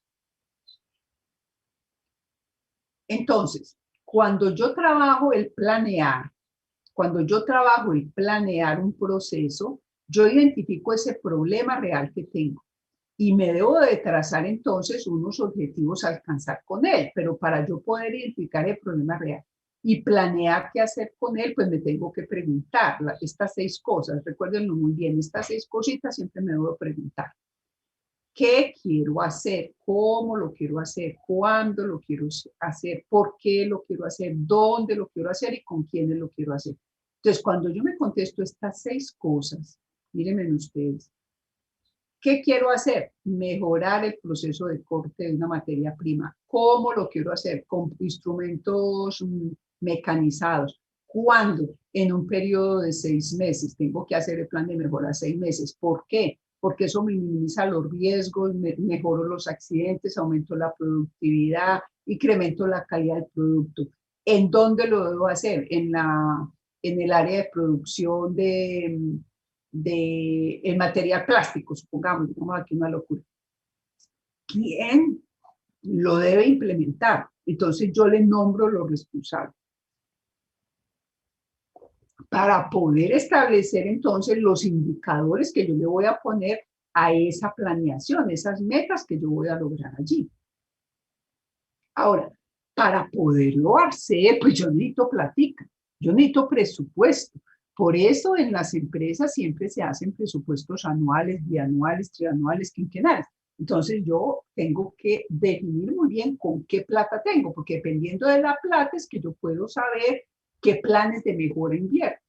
Entonces, cuando yo trabajo el planear un proceso, yo identifico ese problema real que tengo y me debo de trazar entonces unos objetivos a alcanzar con él, pero para yo poder identificar el problema real y planear qué hacer con él, pues me tengo que preguntar estas 6 cosas, recuérdenlo muy bien, estas 6 cositas siempre me debo preguntar. ¿Qué quiero hacer? ¿Cómo lo quiero hacer? ¿Cuándo lo quiero hacer? ¿Por qué lo quiero hacer? ¿Dónde lo quiero hacer? ¿Y con quiénes lo quiero hacer? Entonces, cuando yo me contesto estas 6 cosas, mírenme ustedes, ¿qué quiero hacer? Mejorar el proceso de corte de una materia prima. ¿Cómo lo quiero hacer? Con instrumentos mecanizados. ¿Cuándo? En un periodo de 6 meses. Tengo que hacer el plan de mejora 6 meses. ¿Por qué? Porque eso minimiza los riesgos, mejoro los accidentes, aumento la productividad, incremento la calidad del producto. ¿En dónde lo debo hacer? En el área de producción de el material plástico, supongamos, digamos aquí una locura. ¿Quién lo debe implementar? Entonces yo le nombro los responsables. Para poder establecer entonces los indicadores que yo le voy a poner a esa planeación, esas metas que yo voy a lograr allí. Ahora, para poderlo hacer, pues yo necesito plática, yo necesito presupuesto. Por eso en las empresas siempre se hacen presupuestos anuales, bianuales, trianuales, quinquenales. Entonces yo tengo que definir muy bien con qué plata tengo, porque dependiendo de la plata es que yo puedo saber qué planes de mejora invierto.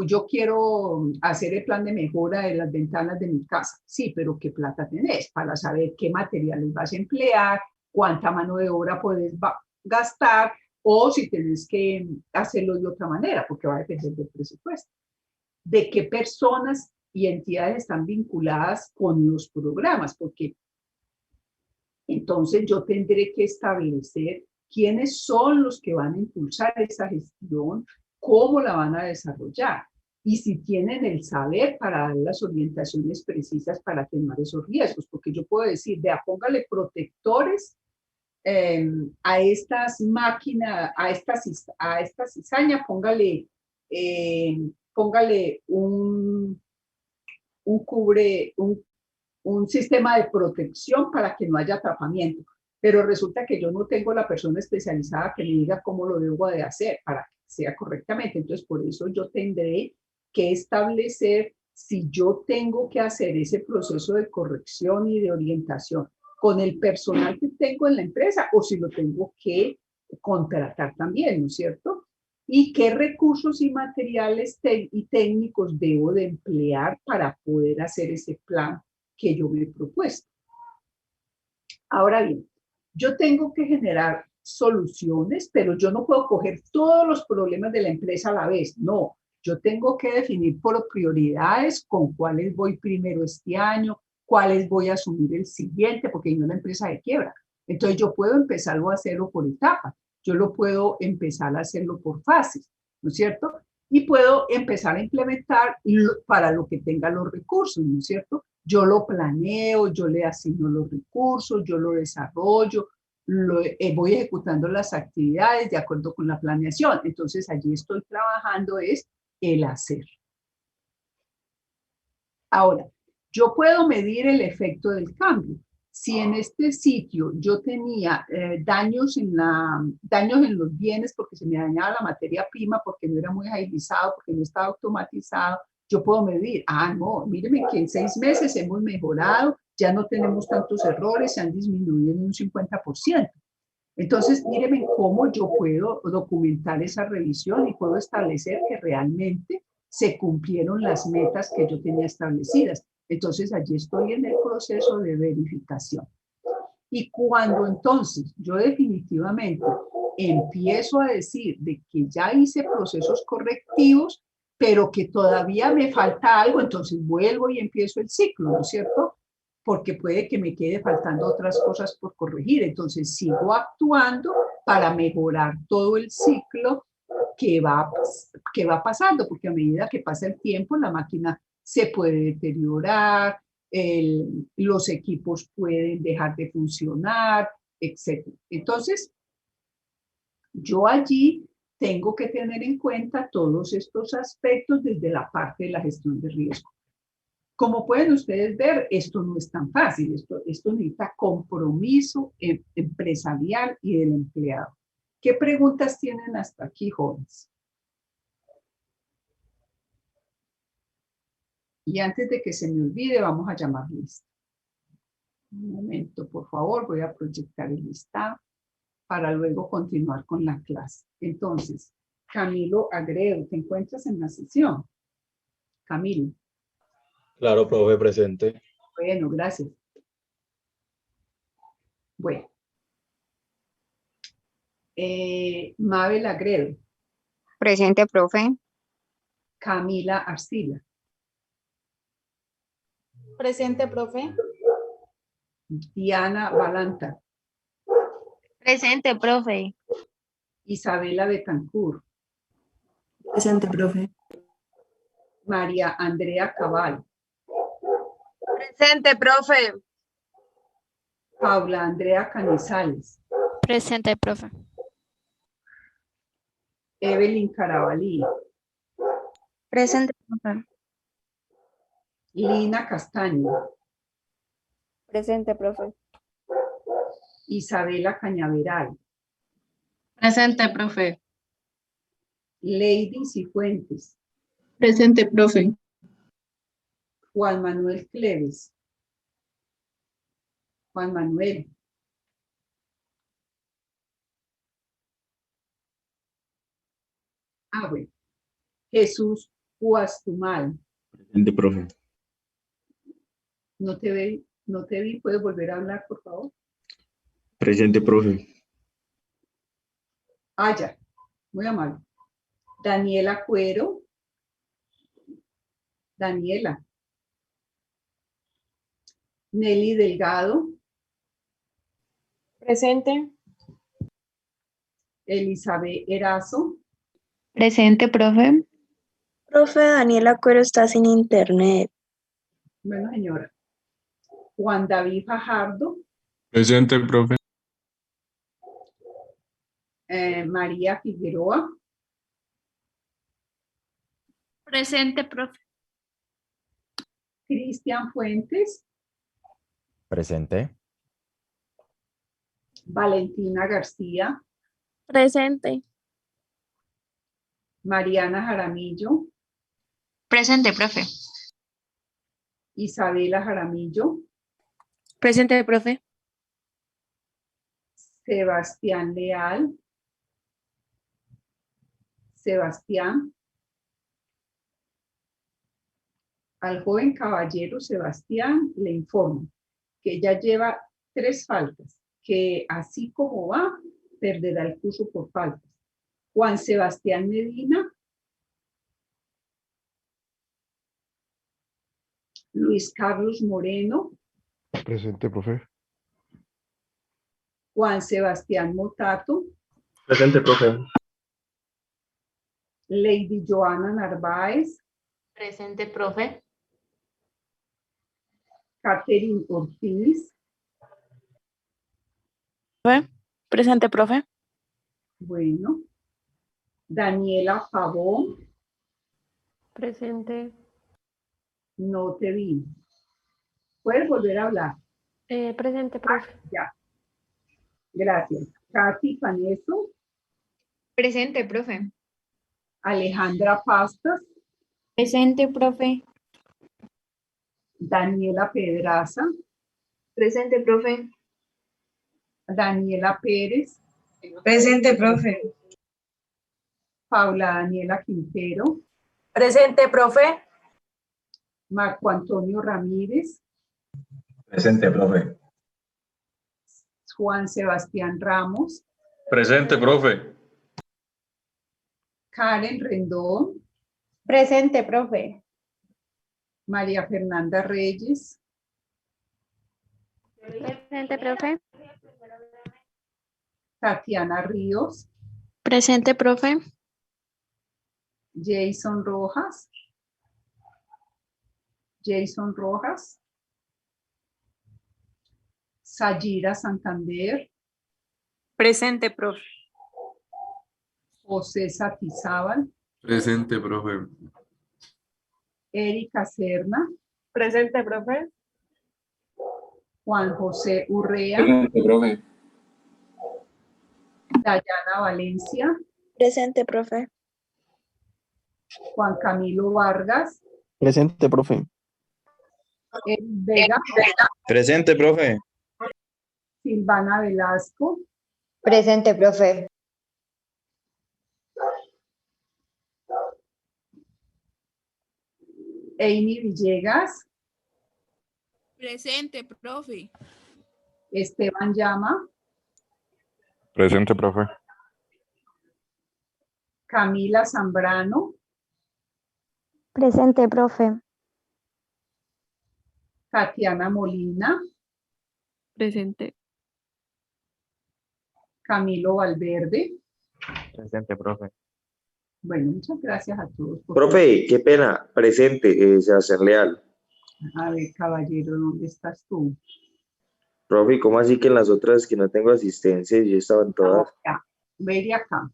Yo quiero hacer el plan de mejora de las ventanas de mi casa. Sí, pero ¿qué plata tenés para saber qué materiales vas a emplear, cuánta mano de obra puedes gastar, o si tenés que hacerlo de otra manera, porque va a depender del presupuesto? De qué personas y entidades están vinculadas con los programas, porque entonces yo tendré que establecer quiénes son los que van a impulsar esa gestión, cómo la van a desarrollar y si tienen el saber para dar las orientaciones precisas para atenuar esos riesgos, porque yo puedo decir, vea, póngale protectores a estas máquinas, a esta cizaña, póngale un sistema de protección para que no haya atrapamiento. Pero resulta que yo no tengo la persona especializada que me diga cómo lo debo de hacer para que sea correctamente. Entonces, por eso yo tendré que establecer si yo tengo que hacer ese proceso de corrección y de orientación con el personal que tengo en la empresa o si lo tengo que contratar también, ¿no es cierto? Y qué recursos y materiales y técnicos debo de emplear para poder hacer ese plan que yo me he propuesto. Ahora bien, yo tengo que generar soluciones, pero yo no puedo coger todos los problemas de la empresa a la vez. No, yo tengo que definir por prioridades con cuáles voy primero este año, cuáles voy a asumir el siguiente, porque no es la empresa de quiebra. Entonces yo puedo empezar a hacerlo por etapas, yo lo puedo empezar a hacerlo por fases, ¿no es cierto? Y puedo empezar a implementar para lo que tenga los recursos, ¿no es cierto? Yo lo planeo, yo le asigno los recursos, yo lo desarrollo, voy ejecutando las actividades de acuerdo con la planeación. Entonces allí estoy trabajando es el hacer. Ahora, yo puedo medir el efecto del cambio. Si en este sitio yo tenía daños en los bienes porque se me dañaba la materia prima, porque no era muy agilizado, porque no estaba automatizado, yo puedo medir, no, míreme que en 6 meses hemos mejorado, ya no tenemos tantos errores, se han disminuido en un 50%. Entonces, míreme cómo yo puedo documentar esa revisión y puedo establecer que realmente se cumplieron las metas que yo tenía establecidas. Entonces, allí estoy en el proceso de verificación. Y cuando entonces yo definitivamente empiezo a decir de que ya hice procesos correctivos, pero que todavía me falta algo, entonces vuelvo y empiezo el ciclo, ¿no es cierto? Porque puede que me quede faltando otras cosas por corregir. Entonces sigo actuando para mejorar todo el ciclo que va pasando, porque a medida que pasa el tiempo, la máquina se puede deteriorar, los equipos pueden dejar de funcionar, etc. Entonces, yo allí tengo que tener en cuenta todos estos aspectos desde la parte de la gestión de riesgo. Como pueden ustedes ver, esto no es tan fácil, esto necesita compromiso empresarial y del empleado. ¿Qué preguntas tienen hasta aquí, jóvenes? Y antes de que se me olvide, vamos a llamar lista. Un momento, por favor, voy a proyectar el listado para luego continuar con la clase. Entonces, Camilo Agredo, ¿te encuentras en la sesión? Camilo. Claro, profe, presente. Bueno, gracias. Bueno. Mabel Agredo. Presente, profe. Camila Arcila. Presente, profe. Diana Balanta. Presente, profe. Isabela Betancourt. Presente, profe. María Andrea Cabal. Presente, profe. Paula Andrea Canizales. Presente, profe. Evelyn Carabalí. Presente, profe. Lina Castaño. Presente, profe. Isabela Cañaveral. Presente, profe. Lady Cifuentes. Presente, profe. Juan Manuel Cleves. Juan Manuel. Ah, bueno. Jesús Huastumal. Presente, profe. No te vi. ¿Puedes volver a hablar, por favor? Presente, profe. Ah, ya. Muy amable. Daniela Cuero. Daniela. Nelly Delgado. Presente. Elizabeth Erazo. Presente, profe. Profe, Daniela Cuero está sin internet. Bueno, señora. Juan David Fajardo. Presente, profe. María Figueroa. Presente, profe. Cristian Fuentes. Presente. Valentina García. Presente. Mariana Jaramillo. Presente, profe. Isabela Jaramillo. Presente, profe. Sebastián Leal. Sebastián. Al joven caballero Sebastián le informo que ya lleva 3 faltas, que así como va, perderá el curso por faltas. Juan Sebastián Medina. Luis Carlos Moreno. Presente, profe. Juan Sebastián Motato. Presente, profe. Lady Joana Narváez. Presente, profe. Catherine Ortiz. Presente, profe. Bueno. Daniela Pavón. Presente. No te vi. ¿Puedes volver a hablar? Presente, profe. Ya. Gracias. Katy Paneso. Presente, profe. Alejandra Pastas. Presente, profe. Daniela Pedraza. Presente, profe. Daniela Pérez. Presente, profe. Paula Daniela Quintero. Presente, profe. Marco Antonio Ramírez. Presente, profe. Juan Sebastián Ramos. Presente, profe. Karen Rendón. Presente, profe. María Fernanda Reyes. Presente, profe. Tatiana Ríos. Presente, profe. Jason Rojas. Jason Rojas. Sayira Santander. Presente, profe. José Satizábal. Presente, profe. Erika Serna. Presente, profe. Juan José Urrea. Presente, profe. Dayana Valencia. Presente, profe. Juan Camilo Vargas. Presente, profe. Eric Vega. Presente, profe. Silvana Velasco. Presente, profe. Amy Villegas. Presente, profe. Esteban Llama. Presente, profe. Camila Zambrano. Presente, profe. Tatiana Molina. Presente. Camilo Valverde. Presente, profe. Bueno, muchas gracias a todos. Profe, qué pena, presente, Sebastián Leal. A ver, caballero, ¿dónde estás tú? Profe, ¿cómo así que en las otras que no tengo asistencia yo estaba en todas? Ya, ve acá.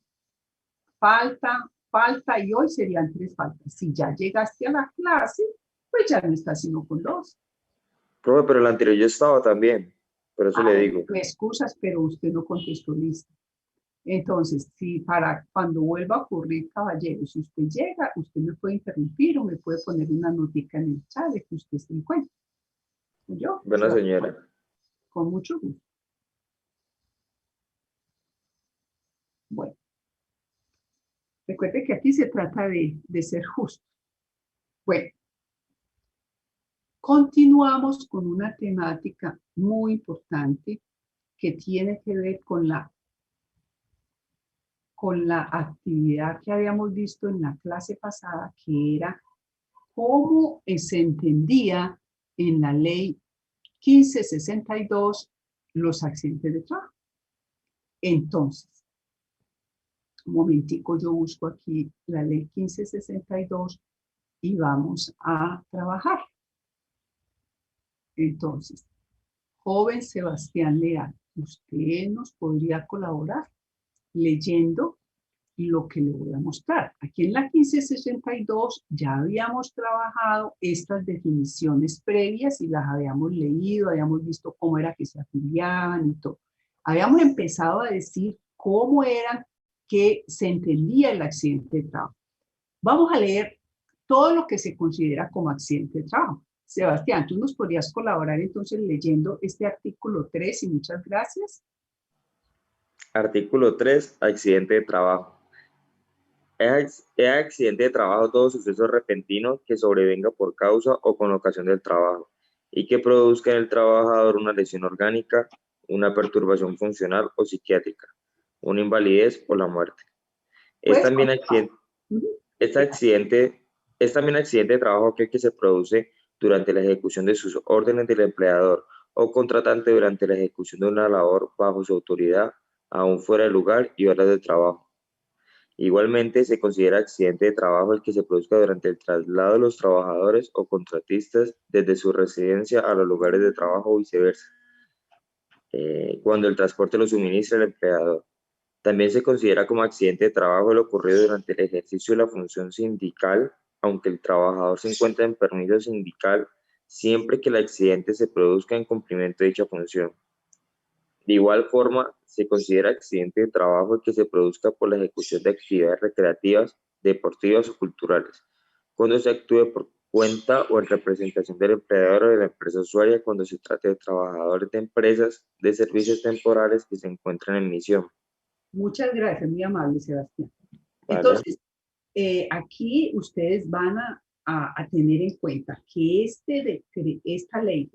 Falta y hoy serían 3 faltas. Si ya llegaste a la clase, pues ya no estás sino con 2. Profe, pero el anterior yo estaba también, por eso le digo. Me excusas, pero usted no contestó lista. Entonces, si para cuando vuelva a ocurrir, caballero, si usted llega, usted me puede interrumpir o me puede poner una notica en el chat de que usted se encuentra. ¿Yo? Buena señora. Con mucho gusto. Bueno, recuerde que aquí se trata de ser justo. Bueno, continuamos con una temática muy importante que tiene que ver con la actividad que habíamos visto en la clase pasada, que era cómo se entendía en la ley 1562 los accidentes de trabajo. Entonces, un momentico, yo busco aquí la ley 1562 y vamos a trabajar. Entonces, joven Sebastián Leal, ¿usted nos podría colaborar leyendo lo que le voy a mostrar? Aquí en la 1562 ya habíamos trabajado estas definiciones previas y las habíamos leído, habíamos visto cómo era que se afiliaban y todo. Habíamos empezado a decir cómo era que se entendía el accidente de trabajo. Vamos a leer todo lo que se considera como accidente de trabajo. Sebastián, ¿tú nos podrías colaborar entonces leyendo este artículo 3? Y muchas gracias. Artículo 3, accidente de trabajo. Es accidente de trabajo todo suceso repentino que sobrevenga por causa o con ocasión del trabajo y que produzca en el trabajador una lesión orgánica, una perturbación funcional o psiquiátrica, una invalidez o la muerte. Es también accidente de trabajo aquel que se produce durante la ejecución de sus órdenes del empleador o contratante durante la ejecución de una labor bajo su autoridad, aún fuera del lugar y horas de trabajo. Igualmente, se considera accidente de trabajo el que se produzca durante el traslado de los trabajadores o contratistas desde su residencia a los lugares de trabajo o viceversa, cuando el transporte lo suministra el empleador. También se considera como accidente de trabajo el ocurrido durante el ejercicio de la función sindical, aunque el trabajador se encuentra en permiso sindical, siempre que el accidente se produzca en cumplimiento de dicha función. De igual forma, se considera accidente de trabajo el que se produzca por la ejecución de actividades recreativas, deportivas o culturales, cuando se actúe por cuenta o en representación del empleador o de la empresa usuaria cuando se trate de trabajadores de empresas de servicios temporales que se encuentran en misión. Muchas gracias, muy amable, Sebastián. Vale. Entonces, aquí ustedes van a tener en cuenta que esta ley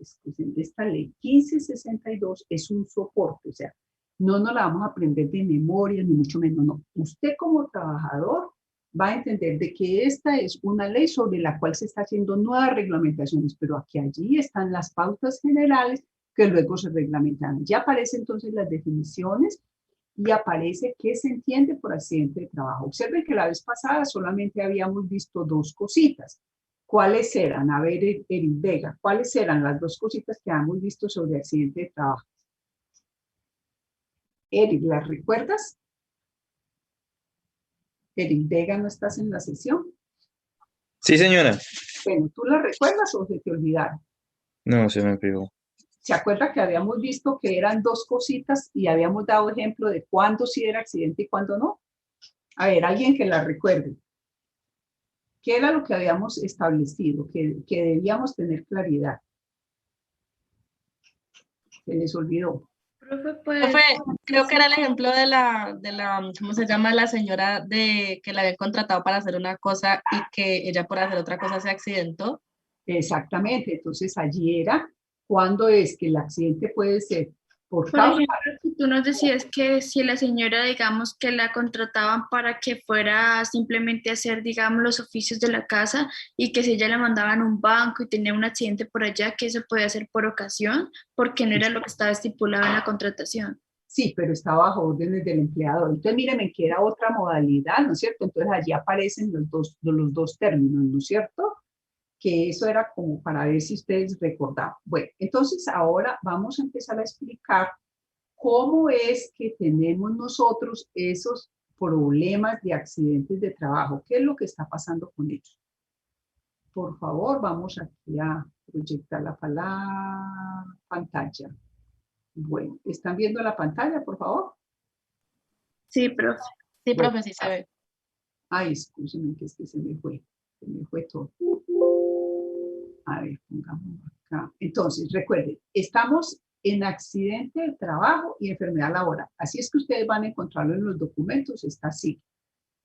1562 es un soporte, o sea, no nos la vamos a aprender de memoria, ni mucho menos, no. Usted como trabajador va a entender de que esta es una ley sobre la cual se está haciendo nuevas reglamentaciones, pero aquí allí están las pautas generales que luego se reglamentan. Ya aparecen entonces las definiciones y aparece qué se entiende por accidente de trabajo. Observen que la vez pasada solamente habíamos visto dos cositas. ¿Cuáles eran? A ver, Eric Vega, ¿cuáles eran las dos cositas que habíamos visto sobre accidente de trabajo? Eric, ¿las recuerdas? Eric Vega, ¿no estás en la sesión? Sí, señora. Bueno, ¿tú las recuerdas o se te olvidaron? No, se me pegó. ¿Se acuerda que habíamos visto que eran dos cositas y habíamos dado ejemplo de cuándo sí era accidente y cuándo no? A ver, alguien que la recuerde. ¿Qué era lo que habíamos establecido? Que debíamos tener claridad. Se les olvidó. Profe, creo que era el ejemplo de la, ¿cómo se llama? La señora de que la habían contratado para hacer una cosa y que ella por hacer otra cosa se accidentó. Exactamente, entonces allí era cuándo es que el accidente puede ser por Por causa. ejemplo, tú nos decías que si la señora, digamos, que la contrataban para que fuera simplemente a hacer, digamos, los oficios de la casa y que si ella la mandaban a un banco y tenía un accidente por allá, que eso podía ser por ocasión, porque no era lo que estaba estipulado en la contratación. Sí, pero está bajo órdenes del empleador. Entonces, mírenme que era otra modalidad, ¿no es cierto? Entonces, allí aparecen los dos términos, ¿no es cierto? Que eso era como para ver si ustedes recordaban. Bueno, entonces ahora vamos a empezar a explicar cómo es que tenemos nosotros esos problemas de accidentes de trabajo. ¿Qué es lo que está pasando con ellos? Por favor, vamos aquí a proyectar la pantalla. Bueno, ¿están viendo la pantalla, por favor? Sí, profe. Sí, Bueno. profe, sí se ve. Ay, escúcheme que es que se me fue todo. A ver, pongamos acá. Entonces, recuerden, estamos en accidente de trabajo y enfermedad laboral. Así es que ustedes van a encontrarlo en los documentos, está así.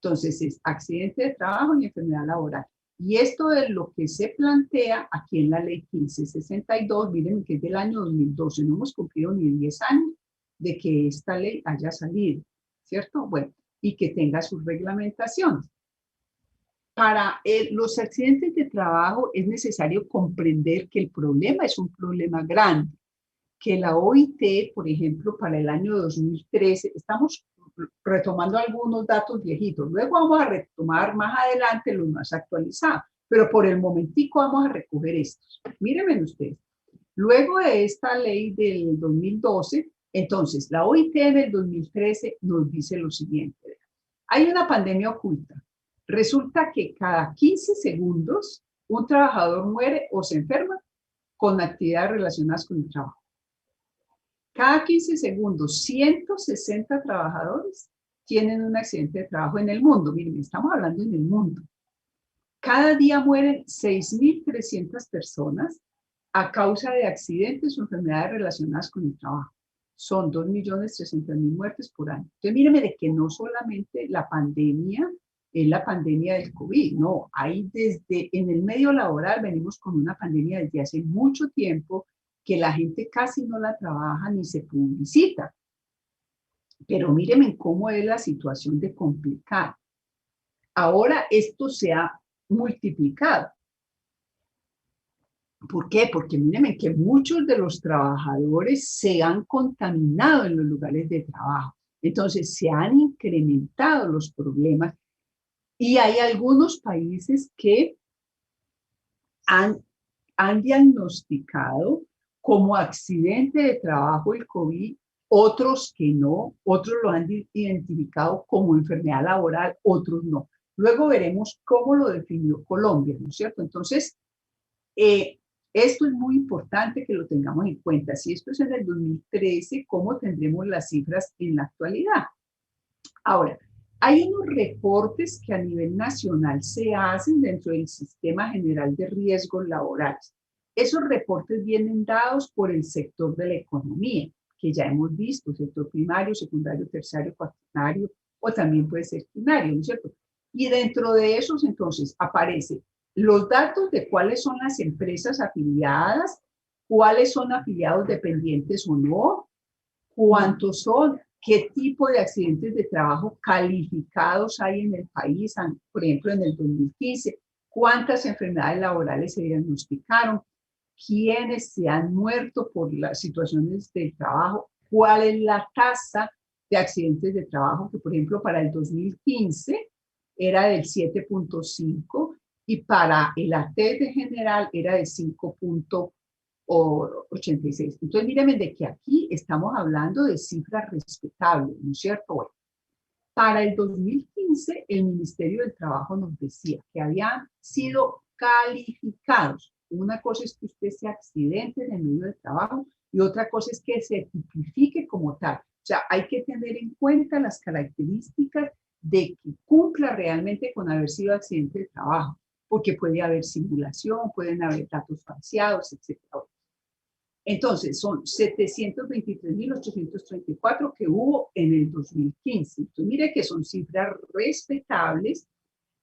Entonces es accidente de trabajo y enfermedad laboral. Y esto es lo que se plantea aquí en la ley 1562, miren que es del año 2012, no hemos cumplido ni 10 años de que esta ley haya salido, ¿cierto? Bueno, y que tenga sus reglamentaciones. Para los accidentes de trabajo es necesario comprender que el problema es un problema grande, que la OIT, por ejemplo, para el año 2013, estamos retomando algunos datos viejitos, luego vamos a retomar más adelante los más actualizados, pero por el momentico vamos a recoger estos. Mírenme ustedes, luego de esta ley del 2012, entonces la OIT en el 2013 nos dice lo siguiente: hay una pandemia oculta. Resulta que cada 15 segundos un trabajador muere o se enferma con actividades relacionadas con el trabajo. Cada 15 segundos, 160 trabajadores tienen un accidente de trabajo en el mundo. Miren, estamos hablando en el mundo. Cada día mueren 6.300 personas a causa de accidentes o enfermedades relacionadas con el trabajo. Son 2.300.000 muertes por año. Entonces, mírenme de que no solamente la pandemia es la pandemia del COVID, no, hay desde en el medio laboral venimos con una pandemia desde hace mucho tiempo que la gente casi no la trabaja ni se publicita. Pero mírenme cómo es la situación de complicada. Ahora esto se ha multiplicado. ¿Por qué? Porque mírenme que muchos de los trabajadores se han contaminado en los lugares de trabajo. Entonces se han incrementado los problemas y hay algunos países que han diagnosticado como accidente de trabajo el COVID, otros que no, otros lo han identificado como enfermedad laboral, otros no. Luego veremos cómo lo definió Colombia, ¿no es cierto? Entonces, esto es muy importante que lo tengamos en cuenta. Si esto es en el 2013, ¿cómo tendremos las cifras en la actualidad? Ahora, hay unos reportes que a nivel nacional se hacen dentro del Sistema General de Riesgos Laborales. Esos reportes vienen dados por el sector de la economía, que ya hemos visto, sector primario, secundario, terciario, cuaternario, o también puede ser quinario, ¿no es cierto? Y dentro de esos, entonces, aparecen los datos de cuáles son las empresas afiliadas, cuáles son afiliados dependientes o no, cuántos son, qué tipo de accidentes de trabajo calificados hay en el país, por ejemplo, en el 2015, cuántas enfermedades laborales se diagnosticaron, quiénes se han muerto por las situaciones del trabajo, cuál es la tasa de accidentes de trabajo, que por ejemplo para el 2015 era del 7.5 y para el ATED general era de 5.86. Entonces, mírenme de que aquí estamos hablando de cifras respetables, ¿no es cierto? Bueno, para el 2015, el Ministerio del Trabajo nos decía que habían sido calificados. Una cosa es que usted se accidente en el medio del trabajo y otra cosa es que se tipifique como tal. O sea, hay que tener en cuenta las características de que cumpla realmente con haber sido accidente de trabajo, porque puede haber simulación, pueden haber datos falseados, etc. Entonces, son 723.834 que hubo en el 2015. Entonces, mire que son cifras respetables,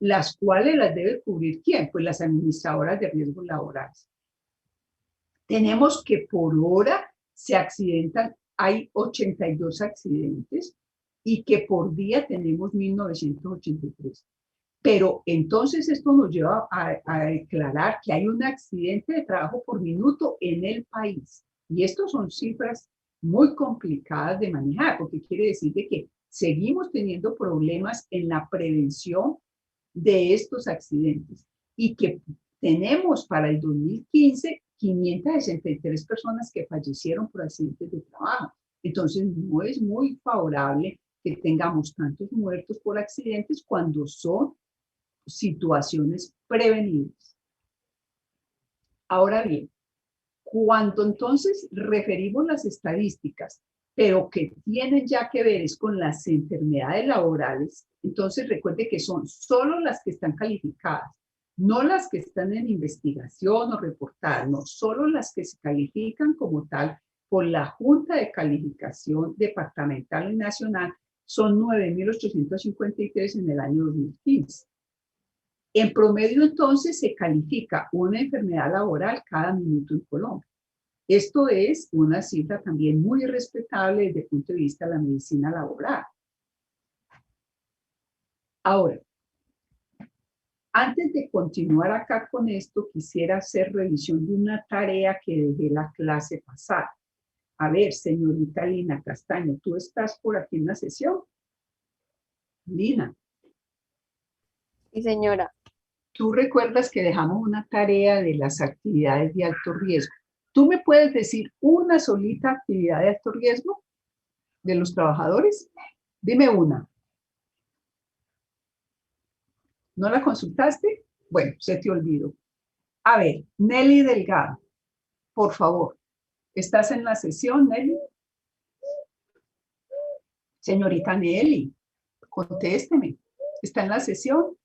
las cuales las debe cubrir ¿quién? Pues las administradoras de riesgos laborales. Tenemos que por hora se accidentan, hay 82 accidentes y que por día tenemos 1.983. Pero entonces esto nos lleva a declarar que hay un accidente de trabajo por minuto en el país. Y estas son cifras muy complicadas de manejar, porque quiere decir de que seguimos teniendo problemas en la prevención de estos accidentes y que tenemos para el 2015 563 personas que fallecieron por accidentes de trabajo. Entonces no es muy favorable que tengamos tantos muertos por accidentes cuando son situaciones prevenibles. Ahora bien, cuando entonces referimos las estadísticas, pero que tienen ya que ver es con las enfermedades laborales, entonces recuerde que son solo las que están calificadas, no las que están en investigación o reportadas, no, solo las que se califican como tal por la Junta de Calificación Departamental y Nacional son 9.853 en el año 2015. En promedio, entonces, se califica una enfermedad laboral cada minuto en Colombia. Esto es una cifra también muy respetable desde el punto de vista de la medicina laboral. Ahora, antes de continuar acá con esto, quisiera hacer revisión de una tarea que dejé la clase pasada. A ver, señorita Lina Castaño, ¿tú estás por aquí en la sesión? Lina. Sí, señora. Tú recuerdas que dejamos una tarea de las actividades de alto riesgo. ¿Tú me puedes decir una solita actividad de alto riesgo de los trabajadores? Dime una. ¿No la consultaste? Bueno, se te olvidó. A ver, Nelly Delgado, por favor. ¿Estás en la sesión, Nelly? Señorita Nelly, contésteme. ¿Está en la sesión?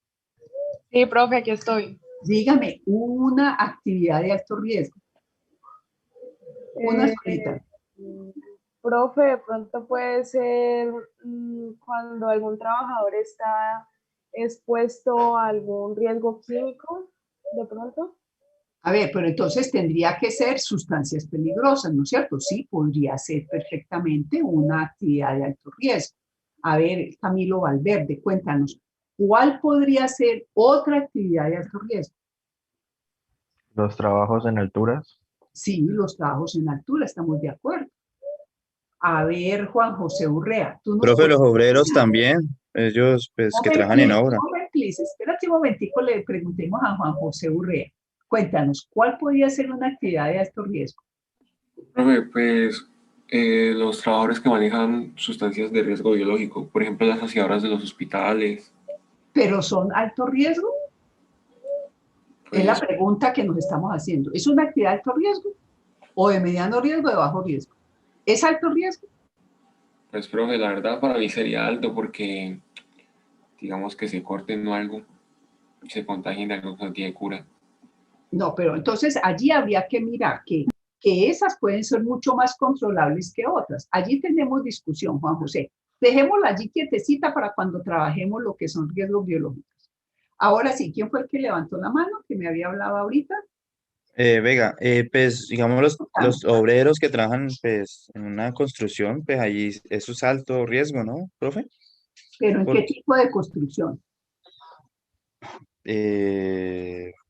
Sí, profe, aquí estoy. Dígame, una actividad de alto riesgo. Una solita. Profe, de pronto puede ser cuando algún trabajador está expuesto a algún riesgo químico, de pronto. A ver, pero entonces tendría que ser sustancias peligrosas, ¿no es cierto? Sí, podría ser perfectamente una actividad de alto riesgo. A ver, Camilo Valverde, cuéntanos, ¿cuál podría ser otra actividad de alto riesgo? Los trabajos en alturas. Sí, los trabajos en altura, estamos de acuerdo. A ver, Juan José Urrea, tú nos Profe, los puedes- obreros también, ellos pues que trabajan en obra. Espérate un momentico, le preguntemos a Juan José Urrea. Cuéntanos, ¿cuál podría ser una actividad de alto riesgo? Profe, pues los trabajadores que manejan sustancias de riesgo biológico, por ejemplo, las aseadoras de los hospitales. ¿Pero son alto riesgo? Es la pregunta que nos estamos haciendo. ¿Es una actividad de alto riesgo? ¿O de mediano riesgo o de bajo riesgo? ¿Es alto riesgo? Pues, profe, la verdad para mí sería alto porque, digamos que se corten o algo, se contagien de algo que no tiene cura. No, pero entonces allí habría que mirar que esas pueden ser mucho más controlables que otras. Allí tenemos discusión, Juan José. Dejémosla allí quietecita para cuando trabajemos lo que son riesgos biológicos. Ahora sí, ¿quién fue el que levantó la mano que me había hablado ahorita? Vega, pues digamos los obreros que trabajan pues en una construcción, pues allí eso es alto riesgo, ¿no, profe? ¿Pero en qué Porque, tipo de construcción?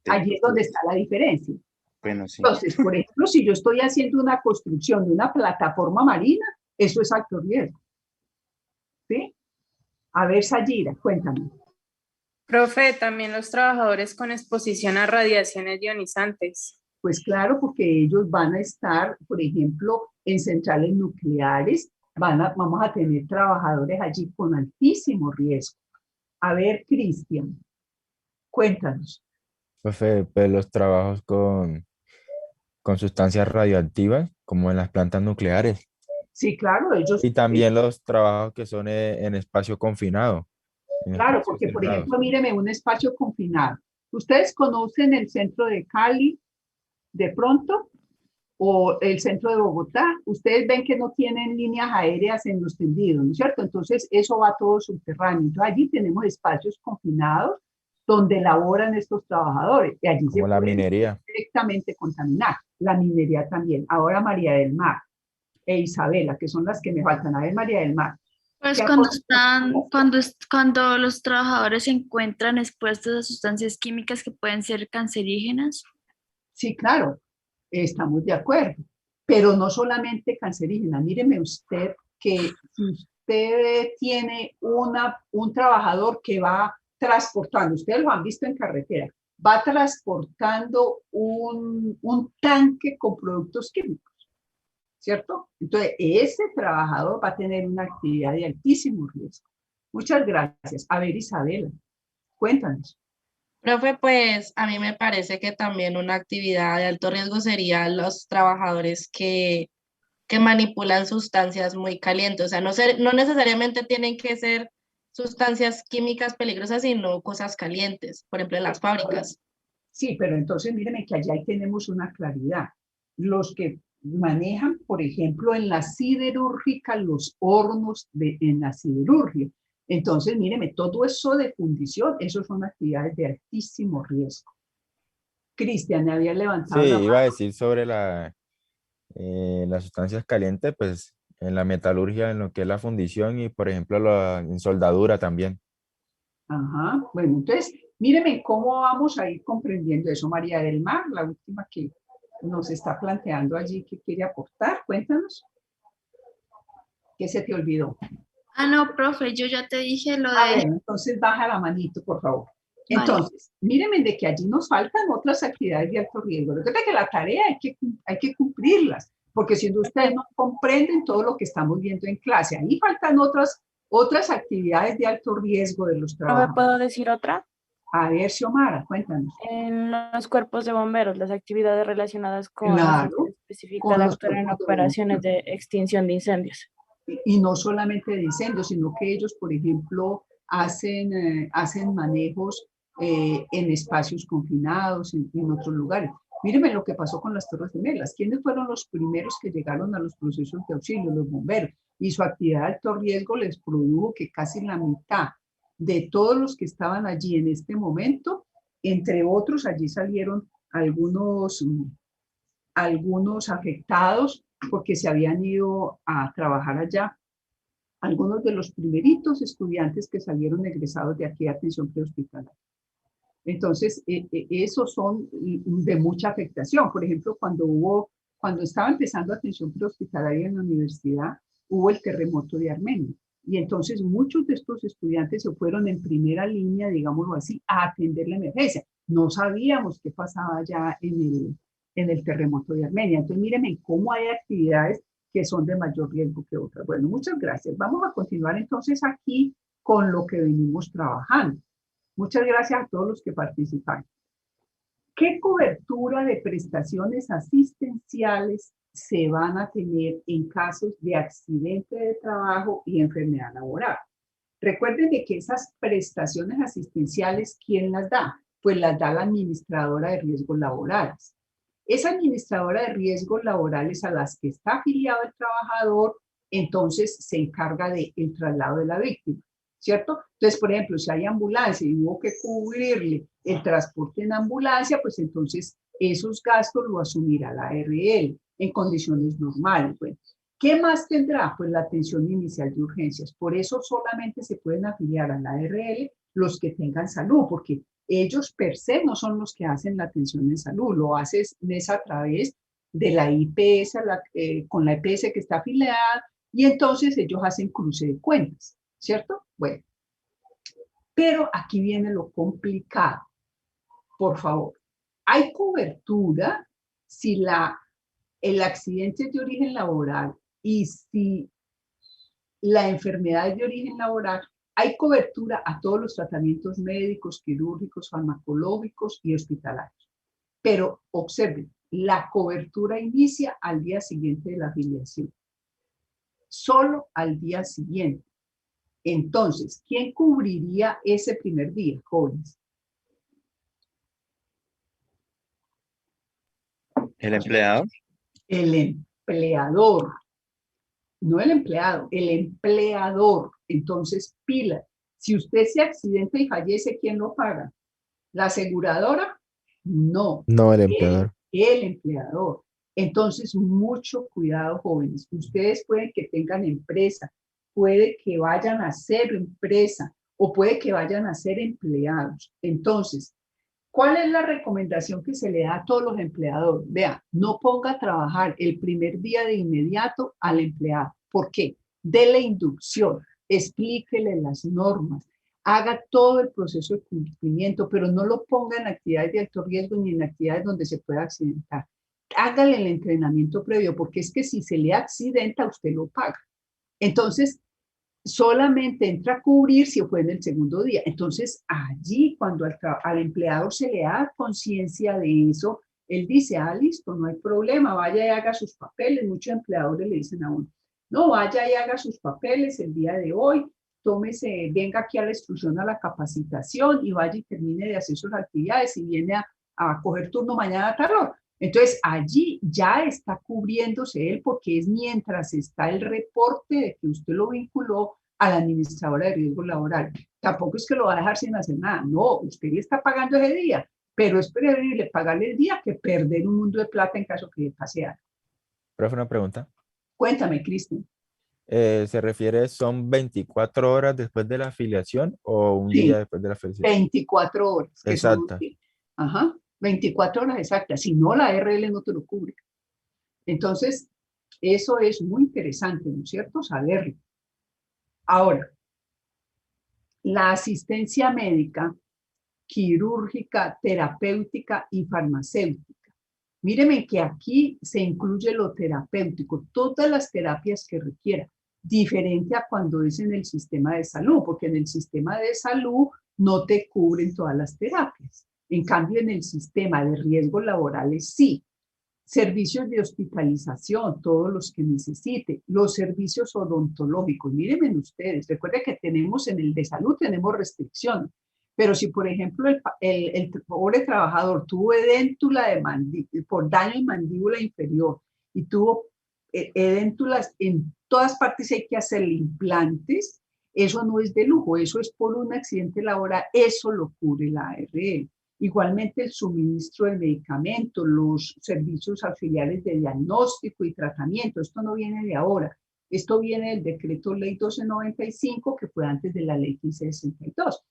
Allí es donde está la diferencia. bueno, sí. Entonces, por ejemplo, si yo estoy haciendo una construcción de una plataforma marina, eso es alto riesgo. ¿Sí? A ver, Sayira, cuéntame. Profe, también los trabajadores con exposición a radiaciones ionizantes. Pues claro, porque ellos van a estar, por ejemplo, en centrales nucleares, vamos a tener trabajadores allí con altísimo riesgo. A ver, Cristian, cuéntanos. Profe, pues los trabajos con sustancias radioactivas, como en las plantas nucleares. Sí, claro, ellos... Y también los trabajos que son en espacio confinado. Claro, porque por ejemplo, míreme, un espacio confinado. ¿Ustedes conocen el centro de Cali de pronto? ¿O el centro de Bogotá? Ustedes ven que no tienen líneas aéreas en los tendidos, ¿no es cierto? Entonces, eso va todo subterráneo. Entonces, allí tenemos espacios confinados donde laboran estos trabajadores. Y allí como la minería. Directamente contaminar. La minería también. Ahora María del Mar e Isabela, que son las que me faltan. A ver, María del Mar. Pues cuando los trabajadores se encuentran expuestos a sustancias químicas que pueden ser cancerígenas. Sí, claro, estamos de acuerdo, pero no solamente cancerígenas. Míreme usted que si usted tiene un trabajador que va transportando, ustedes lo han visto en carretera, va transportando un tanque con productos químicos, ¿cierto? Entonces, ese trabajador va a tener una actividad de altísimo riesgo. Muchas gracias. A ver, Isabela, cuéntanos. Profe, pues a mí me parece que también una actividad de alto riesgo sería los trabajadores que manipulan sustancias muy calientes. O sea, no necesariamente tienen que ser sustancias químicas peligrosas, sino cosas calientes, por ejemplo, en las fábricas. Sí, pero entonces míreme que allá ahí tenemos una claridad. Los que manejan, por ejemplo, en la siderúrgica, los hornos en la siderurgia. Entonces, míreme, todo eso de fundición, eso son actividades de altísimo riesgo. Cristian, me había Sí, levantado la iba a mano. decir sobre las sustancias calientes, pues en la metalurgia, en lo que es la fundición y, por ejemplo, en soldadura también. Ajá, bueno, entonces, míreme cómo vamos a ir comprendiendo eso. María del Mar, la última que nos está planteando allí, que quiere aportar, cuéntanos. ¿Qué se te olvidó? Ah, no, profe, yo ya te dije lo A de... ver, entonces baja la manito, por favor. Vale. Entonces, míreme de que allí nos faltan otras actividades de alto riesgo. Recuerda que la tarea hay que cumplirlas, porque si no, ustedes no comprenden todo lo que estamos viendo en clase. Ahí faltan otras actividades de alto riesgo de los ¿No me trabajadores. puedo decir otra? A ver, Xiomara, cuéntanos. En los cuerpos de bomberos, las actividades relacionadas con la Claro, función específica con de los actuar en cuerpos de operaciones de extinción de incendios. y no solamente de incendios, sino que ellos, por ejemplo, hacen manejos en espacios confinados, en otros lugares. Mírenme lo que pasó con las Torres Gemelas. ¿Quiénes fueron los primeros que llegaron a los procesos de auxilio? Los bomberos. Y su actividad de alto riesgo les produjo que casi la mitad de todos los que estaban allí en este momento, entre otros, allí salieron algunos afectados porque se habían ido a trabajar allá. Algunos de los primeritos estudiantes que salieron egresados de aquí a atención prehospitalaria. Entonces, esos son de mucha afectación. Por ejemplo, cuando estaba empezando atención prehospitalaria en la universidad, hubo el terremoto de Armenia. Y entonces muchos de estos estudiantes se fueron en primera línea, digámoslo así, a atender la emergencia. No sabíamos qué pasaba ya en el terremoto de Armenia. Entonces, mírenme cómo hay actividades que son de mayor riesgo que otras. Bueno, muchas gracias. Vamos a continuar entonces aquí con lo que venimos trabajando. Muchas gracias a todos los que participan. ¿Qué cobertura de prestaciones asistenciales se van a tener en casos de accidente de trabajo y enfermedad laboral? Recuerden de que esas prestaciones asistenciales, ¿quién las da? Pues las da la administradora de riesgos laborales. Esa administradora de riesgos laborales a las que está afiliado el trabajador, entonces se encarga del traslado de la víctima, ¿cierto? Entonces, por ejemplo, si hay ambulancia y hubo que cubrirle el transporte en ambulancia, pues entonces esos gastos lo asumirá la ARL en condiciones normales. Bueno, ¿qué más tendrá? Pues la atención inicial de urgencias. Por eso solamente se pueden afiliar a la ARL los que tengan salud, porque ellos per se no son los que hacen la atención en salud, lo haces a través de la IPS, con la IPS que está afiliada, y entonces ellos hacen cruce de cuentas, ¿cierto? Bueno, pero aquí viene lo complicado. Por favor, hay cobertura si el accidente es de origen laboral y si la enfermedad es de origen laboral, hay cobertura a todos los tratamientos médicos, quirúrgicos, farmacológicos y hospitalarios. Pero observen, la cobertura inicia al día siguiente de la afiliación. Solo al día siguiente. Entonces, ¿quién cubriría ese primer día, jóvenes? ¿El empleado? El empleador. No el empleado, el empleador. Entonces, pila. Si usted se accidenta y fallece, ¿quién lo paga? ¿La aseguradora? No. No, el empleador. El empleador. Entonces, mucho cuidado, jóvenes. Ustedes pueden que tengan empresa, puede que vayan a ser empresa o puede que vayan a ser empleados. Entonces, ¿cuál es la recomendación que se le da a todos los empleadores? Vea, no ponga a trabajar el primer día de inmediato al empleado. ¿Por qué? Dele inducción, explíquele las normas, haga todo el proceso de cumplimiento, pero no lo ponga en actividades de alto riesgo ni en actividades donde se pueda accidentar. Hágale el entrenamiento previo, porque es que si se le accidenta, usted lo paga. Entonces, solamente entra a cubrir si fue en el segundo día. Entonces, allí cuando al empleado se le da conciencia de eso, él dice, listo, no hay problema, vaya y haga sus papeles. Muchos empleadores le dicen a uno, no, vaya y haga sus papeles el día de hoy, tómese, venga aquí a la instrucción, a la capacitación y vaya y termine de hacer sus actividades y viene a coger turno mañana a tal hora. Entonces, allí ya está cubriéndose él porque es mientras está el reporte de que usted lo vinculó a la administradora de riesgo laboral. Tampoco es que lo va a dejar sin hacer nada. No, usted le está pagando ese día, pero es preferible pagarle el día que perder un mundo de plata en caso que le pase algo. Profe, una pregunta. Cuéntame, Cristian. ¿Se refiere, son 24 horas después de la afiliación o un día Sí, después de la afiliación? 24 horas. Que son, Exacta. ajá, 24 horas exactas. Si no, la RL no te lo cubre. Entonces, eso es muy interesante, ¿no es cierto? Saberlo. Ahora, la asistencia médica, quirúrgica, terapéutica y farmacéutica. Míreme que aquí se incluye lo terapéutico, todas las terapias que requiera, diferente a cuando es en el sistema de salud, porque en el sistema de salud no te cubren todas las terapias. En cambio, en el sistema de riesgos laborales sí. Servicios de hospitalización, todos los que necesite, los servicios odontológicos. Mírenme ustedes, recuerden que tenemos en el de salud, tenemos restricciones, pero si por ejemplo el pobre trabajador tuvo edéntula por daño en mandíbula inferior y tuvo edéntulas en todas partes, hay que hacerle implantes, eso no es de lujo, eso es por un accidente laboral, eso lo cubre la ARL. Igualmente el suministro de medicamentos, los servicios auxiliares de diagnóstico y tratamiento, esto no viene de ahora, esto viene del decreto ley 1295 que fue antes de la ley 1562.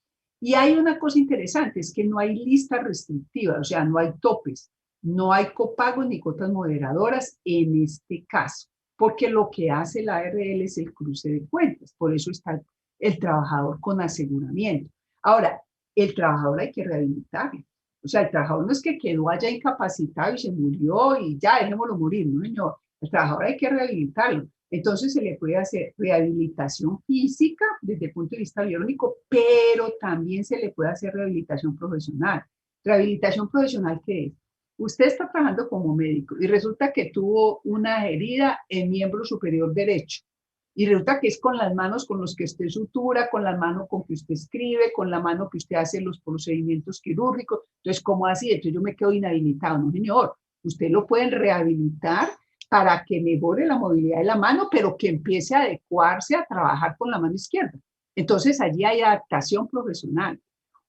Y hay una cosa interesante, es que no hay listas restrictivas, o sea, no hay topes, no hay copagos ni cotas moderadoras en este caso, porque lo que hace la ARL es el cruce de cuentas, por eso está el trabajador con aseguramiento. Ahora, el trabajador hay que rehabilitarlo. O sea, el trabajador no es que quedó allá incapacitado y se murió y ya, dejémoslo morir, no, señor. El trabajador hay que rehabilitarlo. Entonces se le puede hacer rehabilitación física desde el punto de vista biológico, pero también se le puede hacer rehabilitación profesional. ¿Rehabilitación profesional qué es? Usted está trabajando como médico y resulta que tuvo una herida en miembro superior derecho. Y resulta que es con las manos con los que usted sutura, con la mano con que usted escribe, con la mano que usted hace los procedimientos quirúrgicos. Entonces, ¿cómo así? Entonces yo me quedo inhabilitado. No, señor. Usted lo pueden rehabilitar para que mejore la movilidad de la mano, pero que empiece a adecuarse a trabajar con la mano izquierda. Entonces, allí hay adaptación profesional.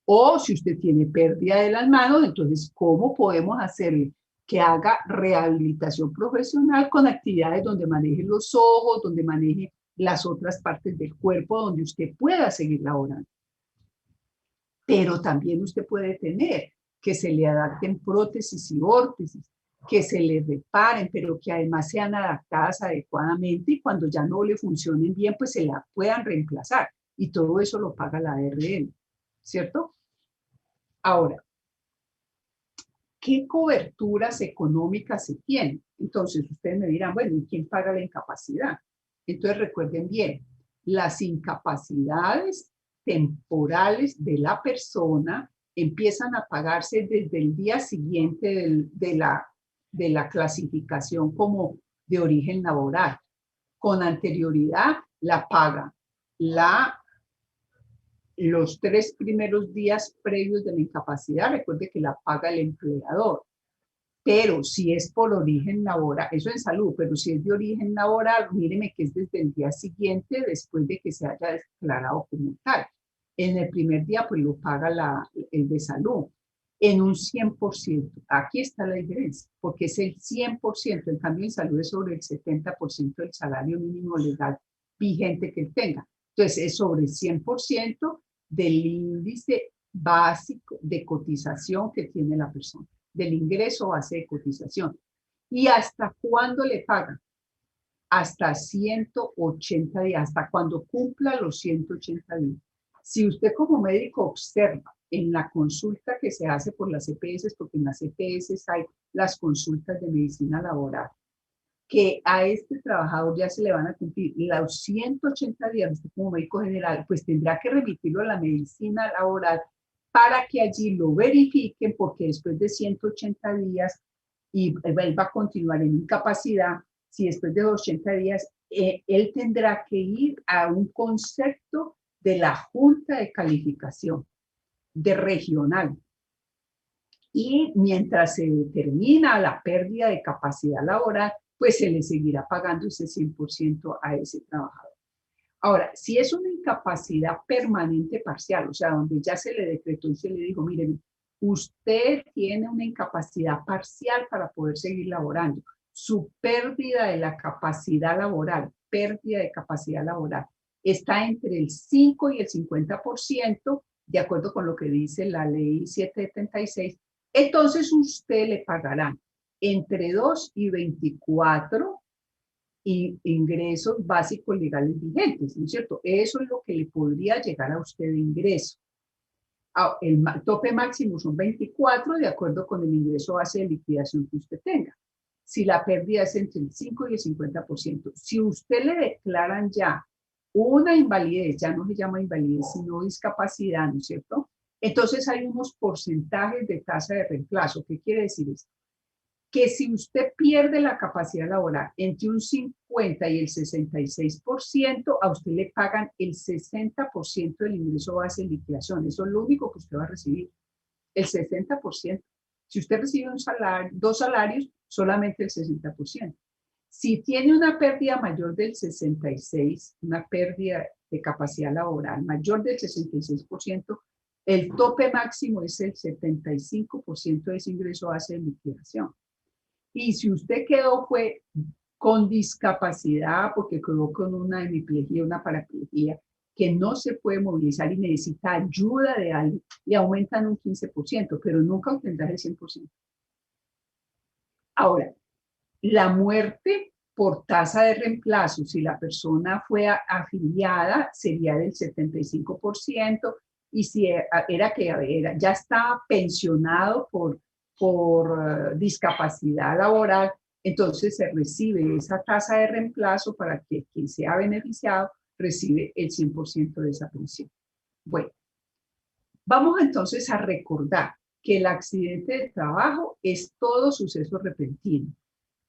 O si usted tiene pérdida de las manos, entonces, ¿cómo podemos hacerle que haga rehabilitación profesional con actividades donde maneje los ojos, donde maneje las otras partes del cuerpo, donde usted pueda seguir laborando? Pero también usted puede tener que se le adapten prótesis y órtesis, que se le reparen, pero que además sean adaptadas adecuadamente y cuando ya no le funcionen bien, pues se la puedan reemplazar. Y todo eso lo paga la ARL, ¿cierto? Ahora, ¿qué coberturas económicas se tienen? Entonces, ustedes me dirán, bueno, ¿y quién paga la incapacidad? Entonces, recuerden bien, las incapacidades temporales de la persona empiezan a pagarse desde el día siguiente de la clasificación como de origen laboral. Con anterioridad la paga los 3 primeros días previos de la incapacidad, recuerde que la paga el empleador. Pero si es por origen laboral, eso en salud, pero si es de origen laboral, míreme que es desde el día siguiente después de que se haya declarado como tal. En el primer día, pues lo paga el de salud en un 100%. Aquí está la diferencia, porque es el 100%, en cambio en salud es sobre el 70% del salario mínimo legal vigente que él tenga. Entonces, es sobre el 100% del índice básico de cotización que tiene la persona, del ingreso base de cotización. ¿Y hasta cuándo le pagan? Hasta 180 días, hasta cuando cumpla los 180 días. Si usted como médico observa en la consulta que se hace por las EPS, porque en las EPS hay las consultas de medicina laboral, que a este trabajador ya se le van a cumplir los 180 días, usted como médico general, pues tendrá que remitirlo a la medicina laboral para que allí lo verifiquen, porque después de 180 días y él va a continuar en incapacidad, si después de los 80 días él tendrá que ir a un concepto de la Junta de Calificación, de regional. Y mientras se determina la pérdida de capacidad laboral, pues se le seguirá pagando ese 100% a ese trabajador. Ahora, si es una incapacidad permanente parcial, o sea, donde ya se le decretó y se le dijo, miren, usted tiene una incapacidad parcial para poder seguir laborando. Su pérdida de la capacidad laboral, está entre el 5 y el 50%, de acuerdo con lo que dice la ley 776. Entonces usted le pagará entre 2 y 24 ingresos básicos legales vigentes, ¿no es cierto? Eso es lo que le podría llegar a usted de ingreso. El tope máximo son 24 de acuerdo con el ingreso base de liquidación que usted tenga. Si la pérdida es entre el 5 y el 50%. Si usted le declaran ya una invalidez, ya no se llama invalidez, sino discapacidad, ¿no es cierto? Entonces hay unos porcentajes de tasa de reemplazo. ¿Qué quiere decir esto? Que si usted pierde la capacidad laboral entre un 50 y el 66%, a usted le pagan el 60% del ingreso base de liquidación. Eso es lo único que usted va a recibir, el 60%. Si usted recibe un salario, 2 salarios, solamente el 60%. Si tiene una pérdida mayor del 66%, una pérdida de capacidad laboral mayor del 66%, el tope máximo es el 75% de ese ingreso base de liquidación. Y si usted fue con discapacidad, porque quedó con una hemiplegia, una paraplegia, que no se puede movilizar y necesita ayuda de alguien, le aumentan un 15%, pero nunca obtendrá el 100%. Ahora, la muerte por tasa de reemplazo, si la persona fue afiliada, sería del 75%, y si ya estaba pensionado por discapacidad laboral, entonces se recibe esa tasa de reemplazo para que quien sea beneficiado recibe el 100% de esa pensión. Bueno, vamos entonces a recordar que el accidente de trabajo es todo suceso repentino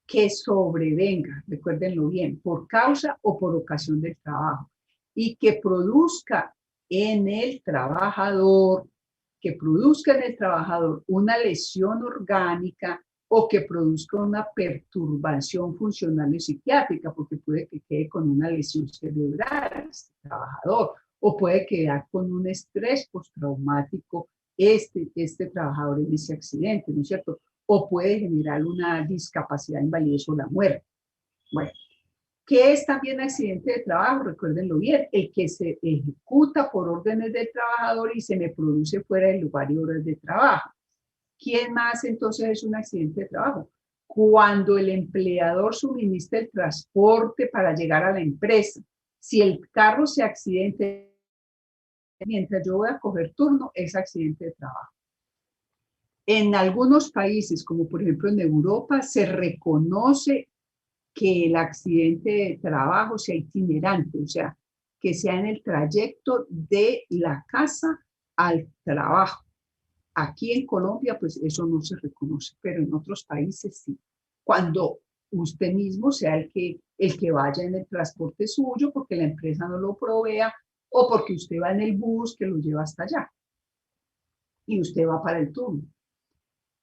que sobrevenga, recuérdenlo bien, por causa o por ocasión del trabajo y que produzca en el trabajador una lesión orgánica o que produzca una perturbación funcional y psiquiátrica, porque puede que quede con una lesión cerebral este trabajador, o puede quedar con un estrés postraumático este trabajador en ese accidente, ¿no es cierto? O puede generar una discapacidad, invalidez o la muerte. Bueno, ¿qué es también accidente de trabajo? Recuérdenlo bien, el que se ejecuta por órdenes del trabajador y se me produce fuera del lugar y horas de trabajo. ¿Quién más entonces es un accidente de trabajo? Cuando el empleador suministra el transporte para llegar a la empresa. Si el carro se accidenta mientras yo voy a coger turno, es accidente de trabajo. En algunos países, como por ejemplo en Europa, se reconoce que el accidente de trabajo sea itinerante, o sea, que sea en el trayecto de la casa al trabajo. Aquí en Colombia, pues eso no se reconoce, pero en otros países sí. Cuando usted mismo sea el que vaya en el transporte suyo, porque la empresa no lo provea, o porque usted va en el bus que lo lleva hasta allá, y usted va para el turno.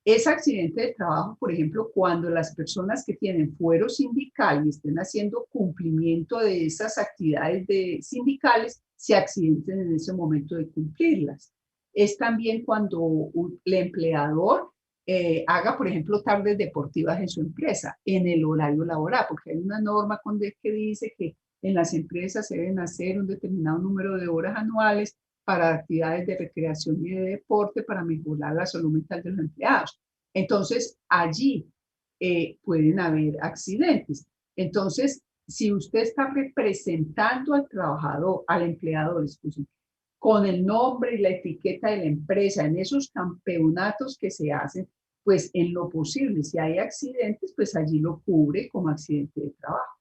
Es accidente de trabajo, por ejemplo, cuando las personas que tienen fuero sindical y estén haciendo cumplimiento de esas actividades sindicales se accidenten en ese momento de cumplirlas. Es también cuando el empleador haga, por ejemplo, tardes deportivas en su empresa, en el horario laboral, porque hay una norma que dice que en las empresas se deben hacer un determinado número de horas anuales para actividades de recreación y de deporte para mejorar la salud mental de los empleados. Entonces, allí pueden haber accidentes. Entonces, si usted está representando al trabajador, al empleador, con el nombre y la etiqueta de la empresa en esos campeonatos que se hacen, pues en lo posible, si hay accidentes, pues allí lo cubre como accidente de trabajo.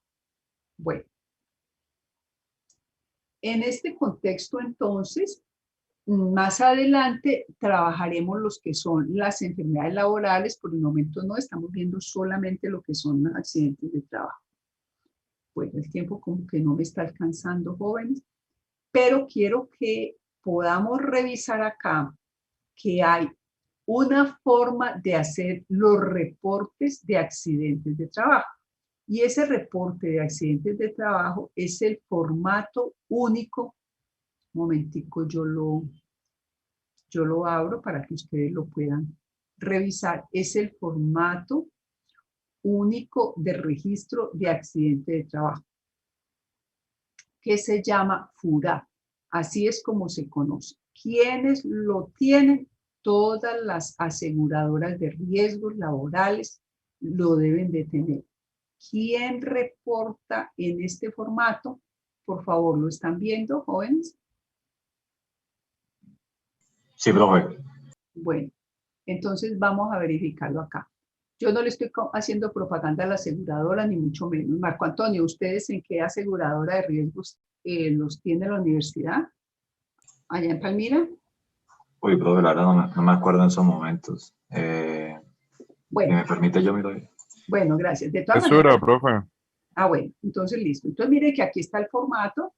Bueno. En este contexto, entonces, más adelante trabajaremos los que son las enfermedades laborales. Por el momento no estamos viendo solamente lo que son accidentes de trabajo. Bueno, el tiempo como que no me está alcanzando, jóvenes, pero quiero que podamos revisar acá que hay una forma de hacer los reportes de accidentes de trabajo. Y ese reporte de accidentes de trabajo es el formato único. Un momentico, yo lo abro para que ustedes lo puedan revisar. Es el formato único de registro de accidente de trabajo, que se llama FURA. Así es como se conoce. ¿Quiénes lo tienen? Todas las aseguradoras de riesgos laborales lo deben de tener. ¿Quién reporta en este formato? Por favor, ¿lo están viendo, jóvenes? Sí, profe. Bueno, entonces vamos a verificarlo acá. Yo no le estoy haciendo propaganda a la aseguradora, ni mucho menos. Marco Antonio, ¿ustedes en qué aseguradora de riesgos los tiene la universidad? ¿Allá en Palmira? Uy, profe, la verdad no me acuerdo en esos momentos. Bueno. Si me permite, yo miro ahí. Bueno, gracias. De todas Censura, maneras. profe. Ah, bueno, entonces listo. Entonces mire que aquí está el formato.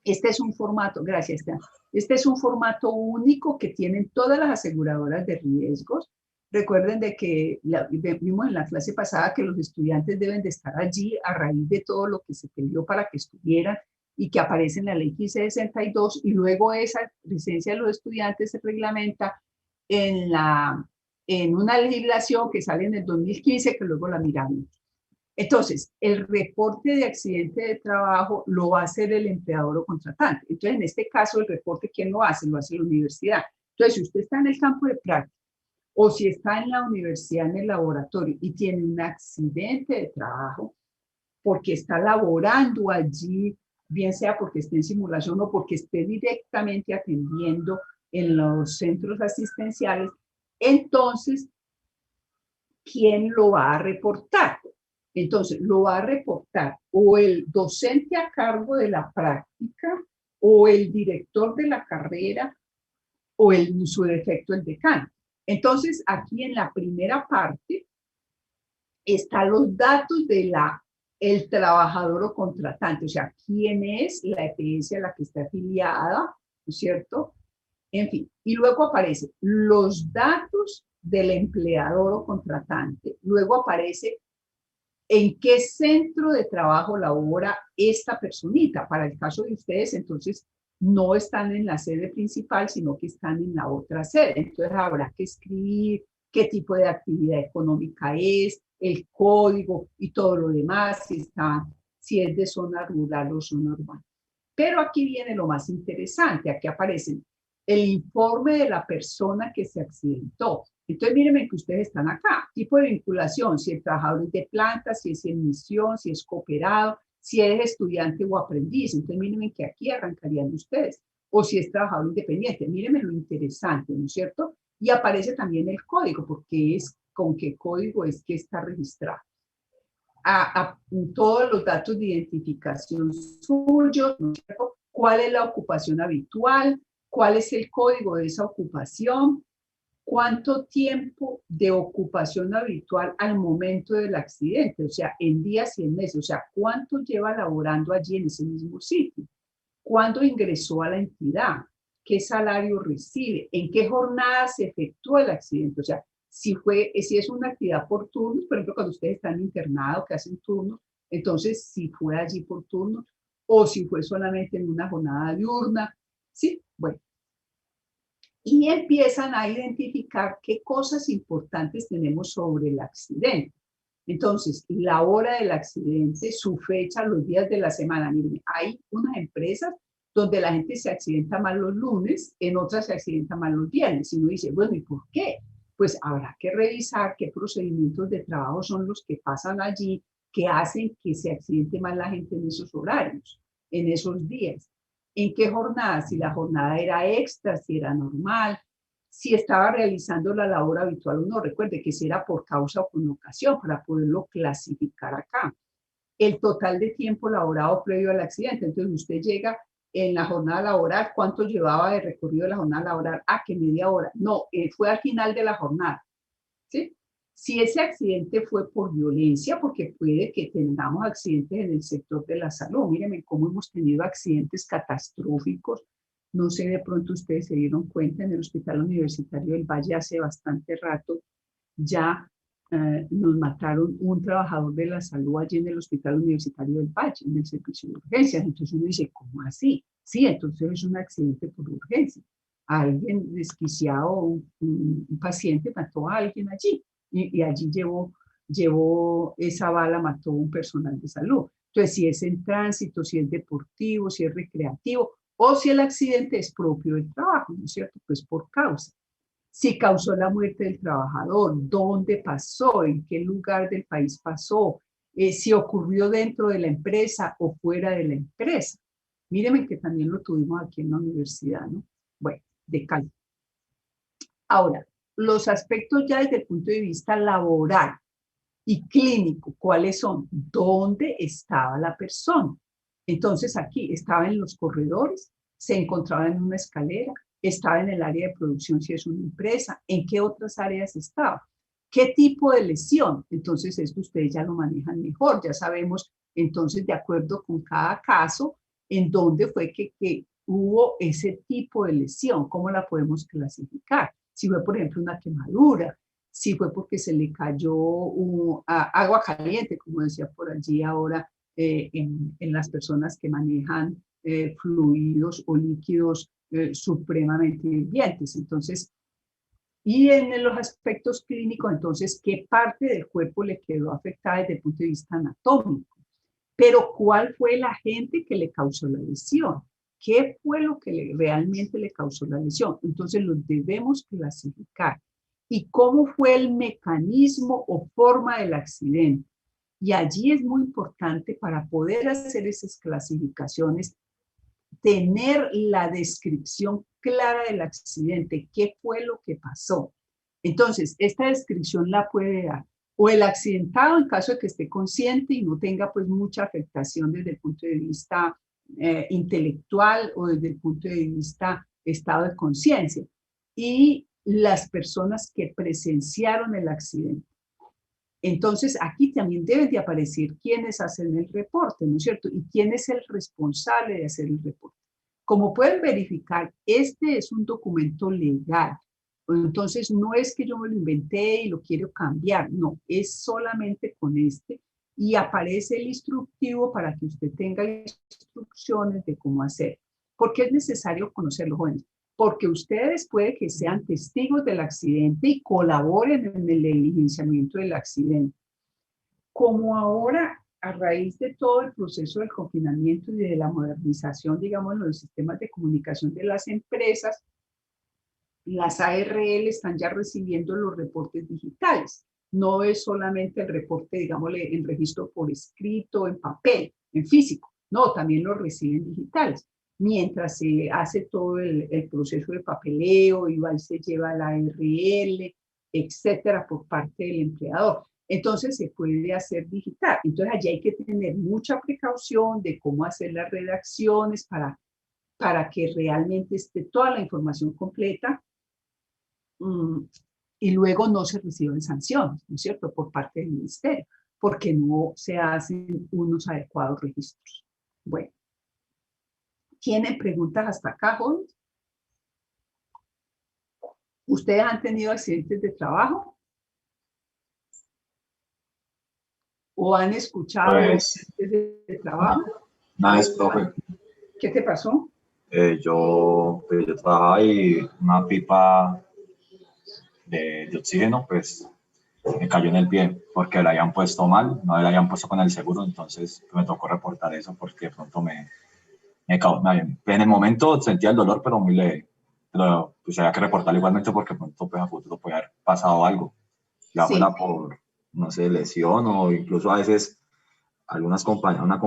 Este es un formato, gracias, Esteban. Este es un formato único que tienen todas las aseguradoras de riesgos. Recuerden de que vimos en la clase pasada que los estudiantes deben de estar allí a raíz de todo lo que se pidió para que estuvieran y que aparece en la ley 1562 y luego esa licencia de los estudiantes se reglamenta en una legislación que sale en el 2015 que luego la miramos. Entonces, el reporte de accidente de trabajo lo va a hacer el empleador o contratante. Entonces, en este caso, el reporte, ¿quién lo hace? Lo hace la universidad. Entonces, si usted está en el campo de práctica o si está en la universidad, en el laboratorio y tiene un accidente de trabajo porque está laborando allí, bien sea porque esté en simulación o porque esté directamente atendiendo en los centros asistenciales, entonces, ¿quién lo va a reportar? Entonces, lo va a reportar o el docente a cargo de la práctica o el director de la carrera o en su defecto el decano. Entonces, aquí en la primera parte están los datos de el trabajador o contratante, o sea, quién es la EPS a la que está afiliada, ¿no es cierto? En fin, y luego aparecen los datos del empleador o contratante, luego aparece en qué centro de trabajo labora esta personita. Para el caso de ustedes, entonces, no están en la sede principal, sino que están en la otra sede. Entonces, habrá que escribir qué tipo de actividad económica es, el código y todo lo demás, si es de zona rural o zona urbana. Pero aquí viene lo más interesante. Aquí aparece el informe de la persona que se accidentó. Entonces, mírenme que ustedes están acá. Tipo de vinculación, si el trabajador es de planta, si es en misión, si es cooperado, si es estudiante o aprendiz. Entonces, mírenme que aquí arrancarían ustedes. O si es trabajador independiente. Mírenme lo interesante, ¿no es cierto? Y aparece también el código, porque es con qué código es que está registrado. Todos los datos de identificación suyos, ¿no es cierto? ¿Cuál es la ocupación habitual? ¿Cuál es el código de esa ocupación? ¿Cuánto tiempo de ocupación habitual al momento del accidente? O sea, en días y en meses. O sea, ¿cuánto lleva laborando allí en ese mismo sitio? ¿Cuándo ingresó a la entidad? ¿Qué salario recibe? ¿En qué jornada se efectuó el accidente? O sea, si es una actividad por turnos, por ejemplo, cuando ustedes están internados, que hacen turnos, entonces si fue allí por turnos, o si fue solamente en una jornada diurna, ¿sí? Bueno. Y empiezan a identificar qué cosas importantes tenemos sobre el accidente. Entonces, la hora del accidente, su fecha, los días de la semana. Miren, hay unas empresas donde la gente se accidenta más los lunes, en otras se accidenta más los viernes. Y uno dice, bueno, ¿y por qué? Pues habrá que revisar qué procedimientos de trabajo son los que pasan allí, que hacen que se accidente más la gente en esos horarios, en esos días. ¿En qué jornada? Si la jornada era extra, si era normal, si estaba realizando la labor habitual o no. Recuerde que si era por causa o con ocasión, para poderlo clasificar acá. El total de tiempo laborado previo al accidente. Entonces usted llega en la jornada laboral, ¿cuánto llevaba de recorrido de la jornada laboral? Que media hora. No, fue al final de la jornada. ¿Sí? Si ese accidente fue por violencia, porque puede que tengamos accidentes en el sector de la salud. Mírenme cómo hemos tenido accidentes catastróficos, No sé, de pronto ustedes se dieron cuenta, en el Hospital Universitario del Valle hace bastante rato ya nos mataron un trabajador de la salud allí en el Hospital Universitario del Valle, en el servicio de urgencias. Entonces uno dice, ¿cómo así? Sí, entonces es un accidente por urgencia. Alguien desquiciado, un paciente mató a alguien allí y allí llevó esa bala, mató a un personal de salud. Entonces, si es en tránsito, si es deportivo, si es recreativo, o si el accidente es propio del trabajo, ¿no es cierto? Pues por causa. Si causó la muerte del trabajador, dónde pasó, en qué lugar del país pasó, si ocurrió dentro de la empresa o fuera de la empresa. Mírenme que también lo tuvimos aquí en la universidad, ¿no? Bueno, de Cali. Ahora, los aspectos ya desde el punto de vista laboral y clínico, ¿cuáles son? ¿Dónde estaba la persona? Entonces aquí estaba en los corredores, se encontraba en una escalera, estaba en el área de producción si es una empresa, ¿en qué otras áreas estaba? ¿Qué tipo de lesión? Entonces esto ustedes ya lo manejan mejor, ya sabemos entonces de acuerdo con cada caso en dónde fue que hubo ese tipo de lesión, cómo la podemos clasificar. Si fue por ejemplo una quemadura, si fue porque se le cayó agua caliente, como decía por allí ahora, en las personas que manejan fluidos o líquidos supremamente hirvientes. Entonces, y en los aspectos clínicos, entonces, ¿qué parte del cuerpo le quedó afectada desde el punto de vista anatómico? Pero ¿cuál fue el agente que le causó la lesión? ¿Qué fue lo que realmente le causó la lesión? Entonces, los debemos clasificar. ¿Y cómo fue el mecanismo o forma del accidente? Y allí es muy importante para poder hacer esas clasificaciones, tener la descripción clara del accidente, qué fue lo que pasó. Entonces, esta descripción la puede dar o el accidentado en caso de que esté consciente y no tenga pues mucha afectación desde el punto de vista intelectual o desde el punto de vista estado de conciencia, y las personas que presenciaron el accidente. Entonces, aquí también deben de aparecer quiénes hacen el reporte, ¿no es cierto? Y quién es el responsable de hacer el reporte. Como pueden verificar, este es un documento legal. Entonces, no es que yo me lo inventé y lo quiero cambiar, no, es solamente con este. Y aparece el instructivo para que usted tenga instrucciones de cómo hacer. ¿Por qué es necesario conocerlo, jóvenes? Porque ustedes puede que sean testigos del accidente y colaboren en el diligenciamiento del accidente. Como ahora, a raíz de todo el proceso del confinamiento y de la modernización, digamos, de los sistemas de comunicación de las empresas, las ARL están ya recibiendo los reportes digitales. No es solamente el reporte, digámosle, en registro por escrito, en papel, en físico. No, también lo reciben digitales. Mientras se hace todo el proceso de papeleo, igual se lleva la ARL, etcétera, por parte del empleador. Entonces se puede hacer digital. Entonces allí hay que tener mucha precaución de cómo hacer las redacciones para que realmente esté toda la información completa y luego no se reciben sanciones, ¿no es cierto?, por parte del ministerio, porque no se hacen unos adecuados registros. Bueno, ¿tienen preguntas hasta acá, jóvenes? ¿Ustedes han tenido accidentes de trabajo? ¿O han escuchado accidentes de trabajo? Nada, es profe. ¿Qué te pasó? Yo trabajaba y una pipa de oxígeno, pues me cayó en el pie porque la habían puesto mal, no la habían puesto con el seguro, entonces me tocó reportar eso porque de pronto en el momento sentía el dolor, pero muy leve. Pero pues había que reportarlo igualmente porque de pronto pues, a futuro puede haber pasado algo. Ya fuera por, no sé, lesión o incluso a veces una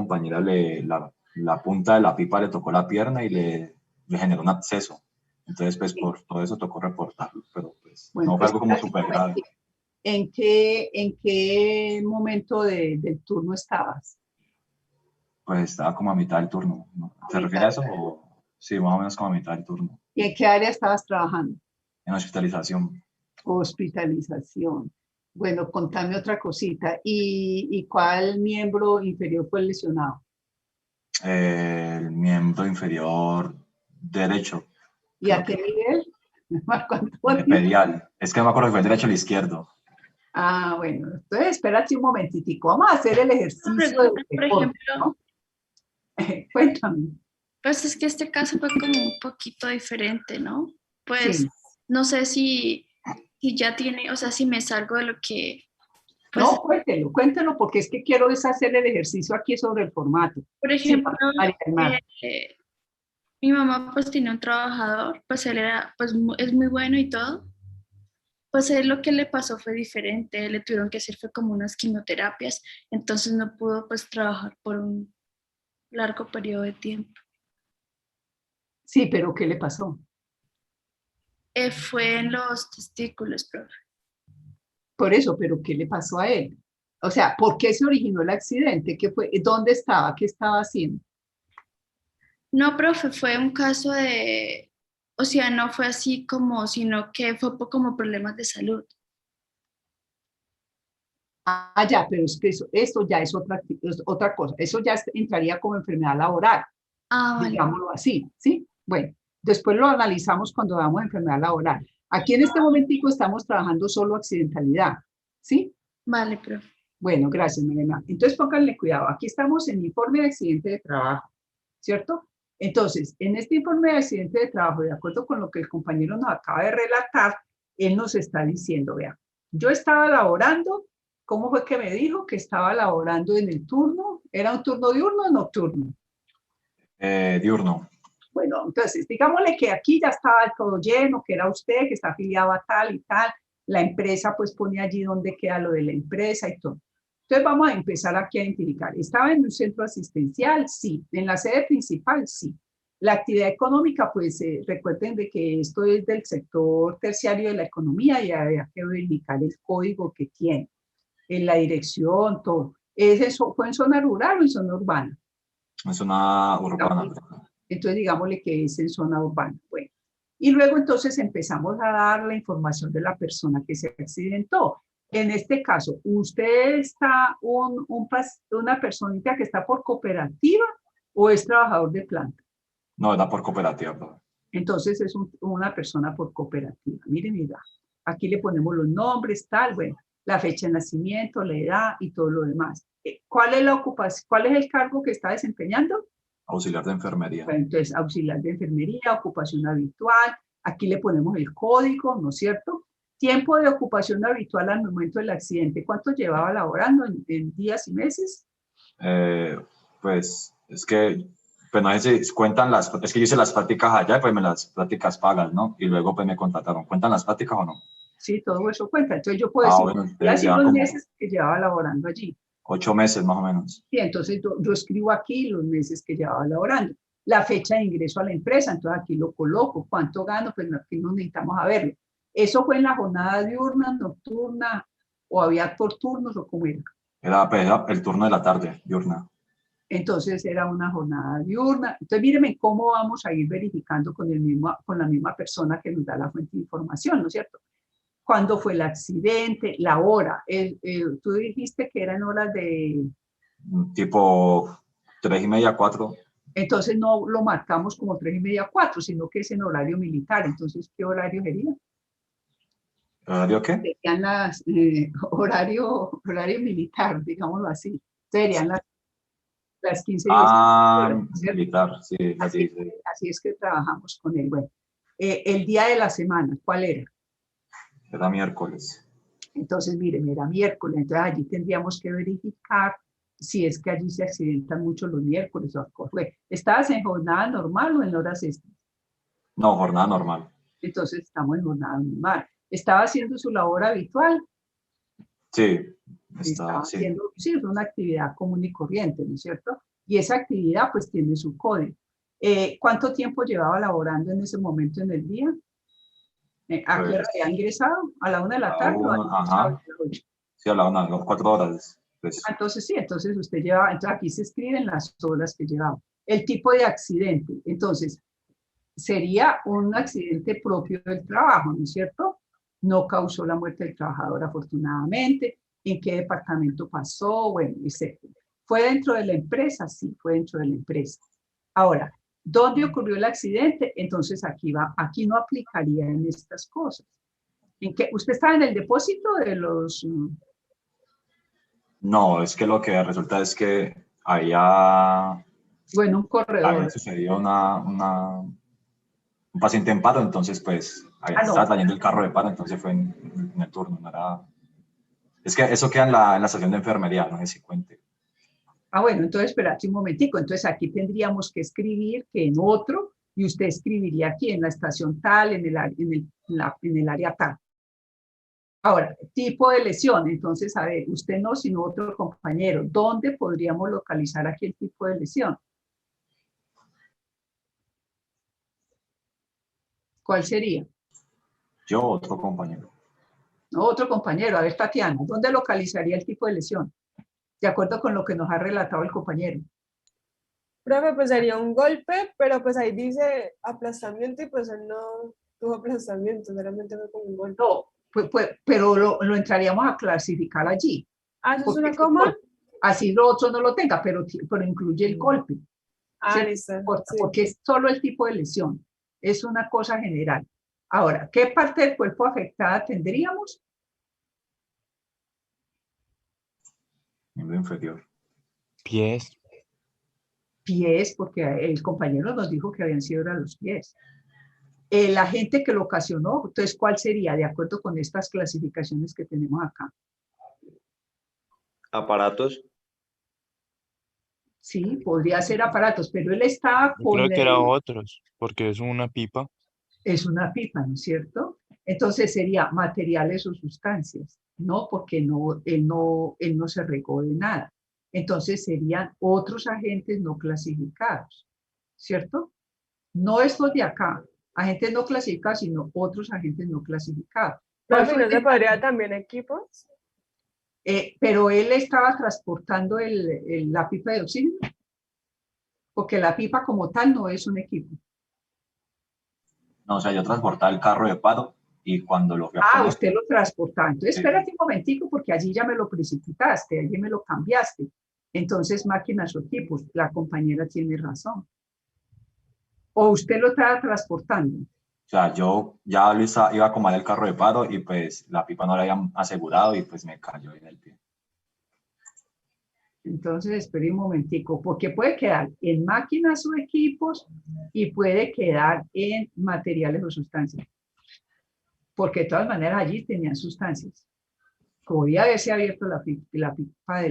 compañera la punta de la pipa le tocó la pierna y le generó un absceso. Entonces, pues por todo eso tocó reportarlo, pero pues bueno, no fue algo como súper grave. ¿En qué momento del turno estabas? Pues estaba como a mitad del turno, ¿no? ¿Se refiere a eso? O, sí, más o menos como a mitad del turno. ¿Y en qué área estabas trabajando? En hospitalización. Hospitalización. Bueno, contame otra cosita. ¿Y cuál miembro inferior fue lesionado? El miembro inferior Derecho. ¿Y a qué nivel? Medial. Es que no me acuerdo si fue el derecho o el izquierdo. Ah, bueno, entonces espérate un momentitico. Vamos a hacer el ejercicio de Pregunta, por deporte, ejemplo, ¿no? Cuéntame. pues es que este caso fue como un poquito diferente, ¿no? Pues Sí. no sé si ya tiene, o sea, si me salgo de lo que, pues, No, cuéntelo, porque es que quiero deshacer el ejercicio aquí sobre el formato. por Sí, ejemplo, María del Mar. mi mamá pues tiene un trabajador, pues él era, pues es muy bueno y todo. Pues él lo que le pasó fue diferente, le tuvieron que hacer fue como unas quimioterapias, entonces no pudo pues trabajar por un largo periodo de tiempo. Sí, pero ¿qué le pasó? Fue en los testículos, profe. Por eso, pero ¿qué le pasó a él? O sea, ¿por qué se originó el accidente? ¿Qué fue? ¿Dónde estaba? ¿Qué estaba haciendo? No, profe, fue un caso de, o sea, no fue así como, sino que fue como problemas de salud. Ah, ya, pero es que esto ya es otra cosa. Eso ya entraría como enfermedad laboral, Ah, vale. digámoslo así, ¿sí? Bueno, después lo analizamos cuando damos enfermedad laboral. Aquí en este momentico estamos trabajando solo accidentalidad, ¿sí? Vale, profe. Bueno, gracias, Melena. Entonces, pónganle cuidado. Aquí estamos en informe de accidente de trabajo, ¿cierto? Entonces, en este informe de accidente de trabajo, de acuerdo con lo que el compañero nos acaba de relatar, él nos está diciendo, vea, yo estaba laborando, ¿cómo fue que me dijo que estaba laborando en el turno? ¿Era un turno diurno o nocturno? Diurno. Bueno, entonces, digámosle que aquí ya estaba todo lleno, que era usted, que está afiliado a tal y tal, la empresa pues pone allí donde queda lo de la empresa y todo. Entonces vamos a empezar aquí a identificar. ¿Estaba en un centro asistencial? Sí. ¿En la sede principal? Sí. La actividad económica, pues recuerden de que esto es del sector terciario de la economía y había que verificar el código que tiene, en la dirección, todo. ¿Fue en zona rural o en zona urbana? En zona urbana. Entonces digámosle que es en zona urbana. Bueno. Y luego entonces empezamos a dar la información de la persona que se accidentó. En este caso, ¿usted está una personita que está por cooperativa o es trabajador de planta? No, era por cooperativa, profe. Entonces es una persona por cooperativa. Miren, mira, aquí le ponemos los nombres, tal, bueno, la fecha de nacimiento, la edad y todo lo demás. ¿Cuál es la ocupación? ¿Cuál es el cargo que está desempeñando? Auxiliar de enfermería. Bueno, entonces, auxiliar de enfermería, ocupación habitual. Aquí le ponemos el código, ¿no es cierto? Tiempo de ocupación habitual al momento del accidente. ¿Cuánto llevaba laborando en días y meses? Pues es que, pues no sé si cuentan es que yo hice las prácticas allá, pues me las prácticas pagan, ¿no? Y luego pues me contrataron. ¿Cuentan las prácticas o no? Sí, todo eso cuenta. Entonces yo puedo decir, bueno, ya sí lleva los como meses que llevaba laborando allí. 8 meses más o menos. Sí, entonces yo escribo aquí los meses que llevaba laborando. La fecha de ingreso a la empresa, entonces aquí lo coloco. ¿Cuánto gano? Pues aquí no necesitamos saberlo. ¿Eso fue en la jornada diurna, nocturna, o había por turnos o cómo era? Era el turno de la tarde, diurna. Entonces era una jornada diurna. Entonces mírenme cómo vamos a ir verificando con la misma persona que nos da la fuente de información, ¿no es cierto? ¿Cuándo fue el accidente? La hora. Tú dijiste que eran horas de... Tipo 3:30, 4. Entonces no lo marcamos como 3:30, 4, sino que es en horario militar. Entonces, ¿qué horario sería? ¿Horario qué? Serían horario militar, digámoslo así. Serían las 15 horas. Militar, sí. Así es que trabajamos con él. Bueno, el día de la semana, ¿cuál era? Era miércoles. Entonces, miren, era miércoles. Entonces, allí tendríamos que verificar si es que allí se accidentan mucho los miércoles. ¿Estabas en jornada normal o en horas extras? No, jornada normal. Entonces, estamos en jornada normal. ¿Estaba haciendo su labor habitual? Sí, estaba haciendo, sí, es una actividad común y corriente, ¿no es cierto? Y esa actividad, pues, tiene su código. ¿Cuánto tiempo llevaba laborando en ese momento en el día? ¿A qué hora había ingresado? ¿A la 1 de la tarde? Ajá. Sí, a la 1, 4 horas. Pues. Entonces sí, entonces usted lleva, entonces aquí se escriben las horas que llevaba. El tipo de accidente, entonces, sería un accidente propio del trabajo, ¿no es cierto? No causó la muerte del trabajador, afortunadamente. ¿En qué departamento pasó? Bueno, etc. ¿Fue dentro de la empresa? Sí, fue dentro de la empresa. Ahora, ¿Dónde ocurrió el accidente? Entonces aquí no aplicaría en estas cosas. ¿En qué? ¿Usted estaba en el depósito de los...? No, es que lo que resulta es que había Bueno, un corredor. sucedido un paciente en paro, entonces pues Ah, estaba no. trayendo el carro de paro, entonces fue en el turno, no era... Es que eso queda en la estación de enfermería, no sé si cuente. Ah, bueno, entonces espérate un momentico. Entonces aquí tendríamos que escribir que en otro, y usted escribiría aquí en la estación tal, en el área tal. Ahora, tipo de lesión. Entonces, a ver, usted no, sino otro compañero. ¿Dónde podríamos localizar aquí el tipo de lesión? ¿Cuál sería? Yo, otro compañero. No, otro compañero. A ver, Tatiana, ¿dónde localizaría el tipo de lesión? De acuerdo con lo que nos ha relatado el compañero. Profe, pues sería un golpe, pero pues ahí dice aplastamiento y pues él no tuvo aplastamiento, solamente fue como un golpe. No, pero lo entraríamos a clasificar allí. Ah, ¿eso es Porque una coma? así lo otro no lo tenga, pero incluye el golpe. Ah, ¿cierto? listo. Sí. Porque es solo el tipo de lesión. Es una cosa general. Ahora, ¿qué parte del cuerpo afectada tendríamos? Miembro inferior. Pies. Pies, porque el compañero nos dijo que habían sido los pies. El agente que lo ocasionó, entonces, ¿cuál sería de acuerdo con estas clasificaciones que tenemos acá? Aparatos. Sí, podría ser aparatos, pero él estaba Yo con creo que era otros, porque es una pipa. es una pipa, ¿no es cierto? Entonces sería materiales o sustancias, ¿no? Porque él no se regó de nada. Entonces serían otros agentes no clasificados, ¿cierto? No estos de acá, agentes no clasificados, sino otros agentes no clasificados. ¿Cuál Profe, fue ¿no se podría también equipos? pero él estaba transportando la pipa de oxígeno, porque la pipa como tal no es un equipo. No, o sea, yo transportaba el carro de paro y cuando lo fui a Ah, poner... usted lo transportaba. Entonces, Sí. espérate un momentico, porque allí ya me lo precipitaste, allí me lo cambiaste. Entonces, máquinas o equipos, la compañera tiene razón. O usted lo estaba transportando. O sea, yo ya iba a comandar el carro de paro y pues la pipa no la habían asegurado y pues me cayó en el pie. Entonces, espere un momentico, porque puede quedar en máquinas o equipos y puede quedar en materiales o sustancias. Porque de todas maneras allí tenían sustancias. Podía haberse abierto la pipa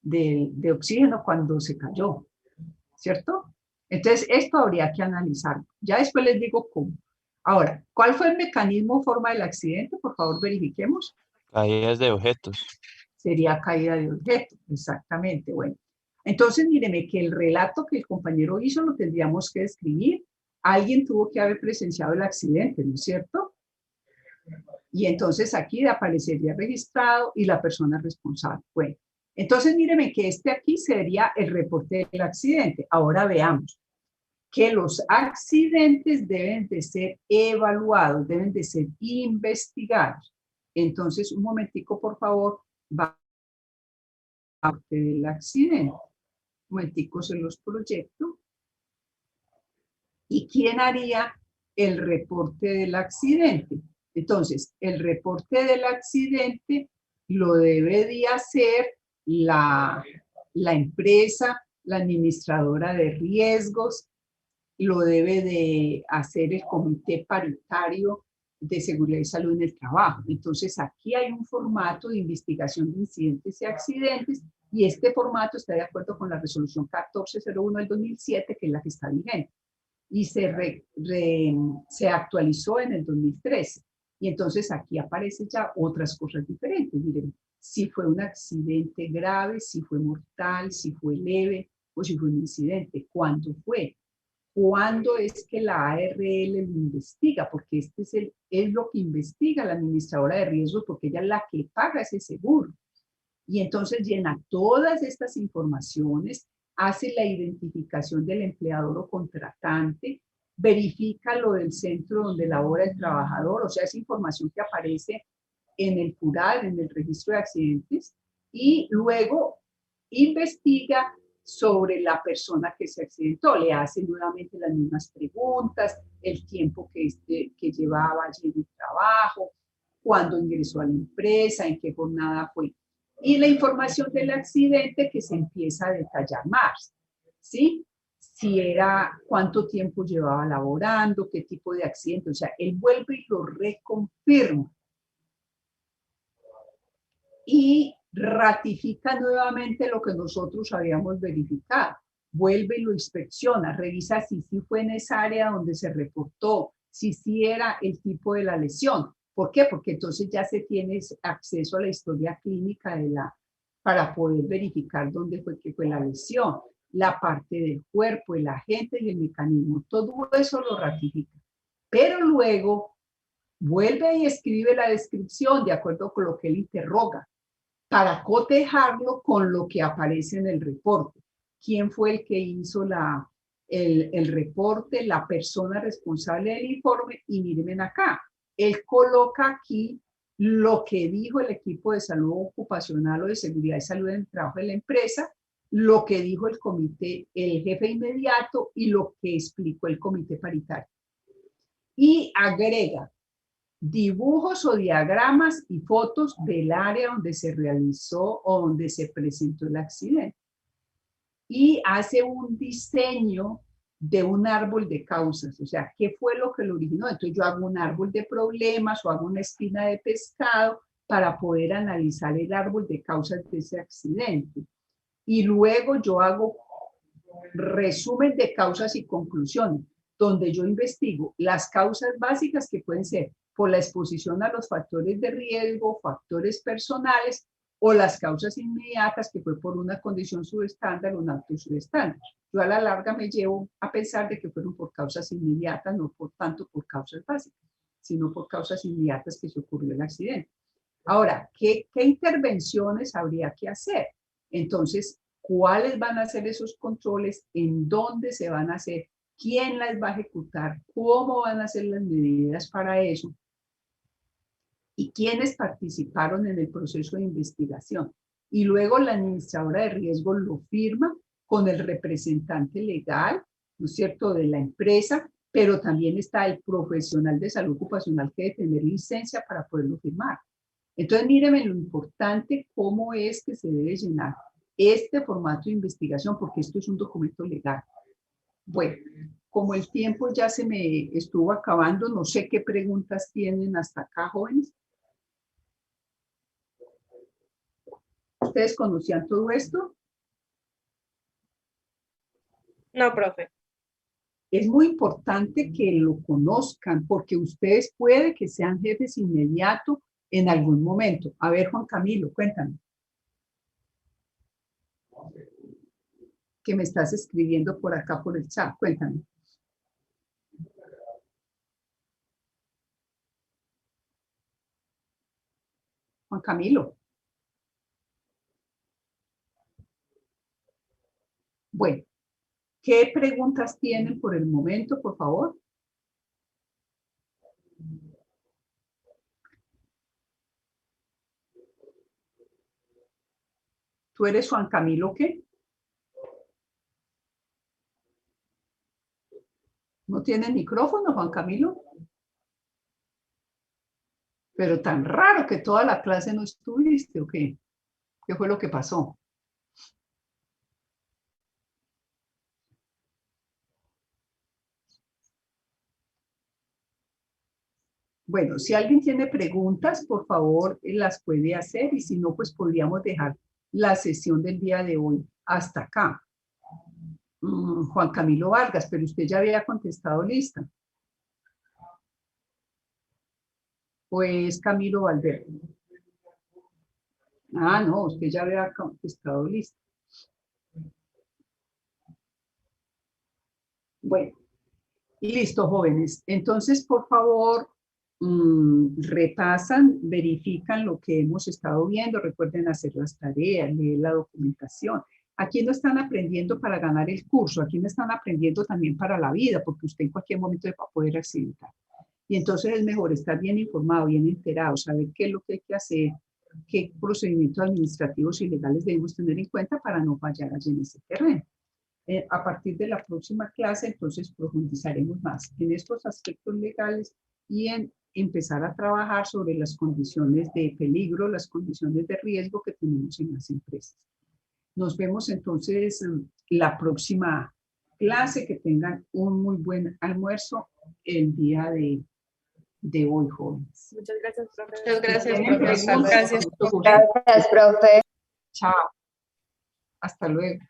de oxígeno cuando se cayó, ¿cierto? Entonces, esto habría que analizarlo. Ya después les digo cómo. Ahora, ¿cuál fue el mecanismo o forma del accidente? Por favor, verifiquemos. Caídas de objetos. Sería caída de objeto, exactamente. Bueno, entonces míreme que el relato que el compañero hizo lo tendríamos que escribir. Alguien tuvo que haber presenciado el accidente, ¿no es cierto? Y entonces aquí aparecería registrado y la persona responsable. Bueno, entonces míreme que aquí sería el reporte del accidente. Ahora veamos que los accidentes deben de ser evaluados, deben de ser investigados. Entonces, un momentico, por favor, va a parte del accidente. Un momentico, se los proyecto. ¿Y quién haría el reporte del accidente? Entonces, el reporte del accidente lo debe de hacer la empresa, la administradora de riesgos, lo debe de hacer el comité paritario de seguridad y salud en el trabajo. Entonces, aquí hay un formato de investigación de incidentes y accidentes y este formato está de acuerdo con la resolución 1401 del 2007, que es la que está vigente. Y se actualizó en el 2013. Y entonces aquí aparecen ya otras cosas diferentes. Miren, si fue un accidente grave, si fue mortal, si fue leve o si fue un incidente, cuándo fue, cuándo es que la ARL lo investiga, porque es lo que investiga la administradora de riesgos, porque ella es la que paga ese seguro. Y entonces llena todas estas informaciones, hace la identificación del empleador o contratante, verifica lo del centro donde labora el trabajador, o sea, esa información que aparece en el CURAL, en el registro de accidentes, y luego investiga sobre la persona que se accidentó. Le hace nuevamente las mismas preguntas, el tiempo que llevaba allí en el trabajo, cuándo ingresó a la empresa, en qué jornada fue. Y la información del accidente que se empieza a detallar más, ¿sí? Si era, cuánto tiempo llevaba laborando, qué tipo de accidente. O sea, él vuelve y lo reconfirma. Y ratifica nuevamente lo que nosotros habíamos verificado. Vuelve y lo inspecciona, revisa si sí fue en esa área donde se reportó, si sí era el tipo de la lesión. ¿Por qué? Porque entonces ya se tiene acceso a la historia clínica para poder verificar dónde fue que fue la lesión, la parte del cuerpo, el agente y el mecanismo. Todo eso lo ratifica. Pero luego vuelve y escribe la descripción de acuerdo con lo que él interroga, para cotejarlo con lo que aparece en el reporte. ¿Quién fue el que hizo el reporte? La persona responsable del informe. Y miren acá, él coloca aquí lo que dijo el equipo de salud ocupacional o de seguridad y salud en el trabajo de la empresa, lo que dijo el comité, el jefe inmediato y lo que explicó el comité paritario. Y agrega dibujos o diagramas y fotos del área donde se realizó o donde se presentó el accidente. Y hace un diseño de un árbol de causas, o sea, ¿qué fue lo que lo originó? Entonces yo hago un árbol de problemas o hago una espina de pescado para poder analizar el árbol de causas de ese accidente. Y luego yo hago resumen de causas y conclusiones, donde yo investigo las causas básicas que pueden ser por la exposición a los factores de riesgo, factores personales, o las causas inmediatas que fue por una condición subestándar o un alto subestándar. Yo a la larga me llevo a pensar de que fueron por causas inmediatas, no por tanto por causas básicas, sino por causas inmediatas que se ocurrió el accidente. Ahora, ¿qué intervenciones habría que hacer? Entonces, ¿cuáles van a ser esos controles? ¿En dónde se van a hacer? ¿Quién las va a ejecutar? ¿Cómo van a ser las medidas para eso? ¿Y quiénes participaron en el proceso de investigación? Y luego la administradora de riesgo lo firma con el representante legal, ¿no es cierto?, de la empresa, pero también está el profesional de salud ocupacional que debe tener licencia para poderlo firmar. Entonces, mírenme lo importante, cómo es que se debe llenar este formato de investigación, porque esto es un documento legal. Bueno, como el tiempo ya se me estuvo acabando, no sé qué preguntas tienen hasta acá, jóvenes. ¿Ustedes conocían todo esto? No, profe. Es muy importante que lo conozcan, porque ustedes puede que sean jefes inmediatos en algún momento. A ver, Juan Camilo, cuéntame. Que me estás escribiendo por acá por el chat, cuéntame. Juan Camilo. Bueno, ¿qué preguntas tienen por el momento, por favor? ¿Tú eres Juan Camilo qué? ¿No tiene micrófono, Juan Camilo? Pero tan raro que toda la clase no estuviste, ¿o qué? ¿Qué fue lo que pasó? Bueno, si alguien tiene preguntas, por favor, las puede hacer y si no, pues podríamos dejar la sesión del día de hoy hasta acá. Juan Camilo Vargas, pero usted ya había contestado lista. Pues Camilo Valverde. Ah, no, usted ya había contestado lista. Bueno, listo, jóvenes. Entonces, por favor, repasan, verifican lo que hemos estado viendo, recuerden hacer las tareas, leer la documentación. Aquí no están aprendiendo para ganar el curso, aquí no están aprendiendo también para la vida, porque usted en cualquier momento va a poder accidentar. Y entonces es mejor estar bien informado, bien enterado, saber qué es lo que hay que hacer qué procedimientos administrativos y legales debemos tener en cuenta para no fallar allí en ese terreno. A partir de la próxima clase, entonces, profundizaremos más en estos aspectos legales y en empezar a trabajar sobre las condiciones de peligro, las condiciones de riesgo que tenemos en las empresas. Nos vemos entonces la próxima clase. Que tengan un muy buen almuerzo el día de hoy, jóvenes. Muchas gracias, profe. Muchas gracias, ¿Tienen profe. preguntas? Gracias. Con mucho gusto. Gracias, profe. Chao. Hasta luego.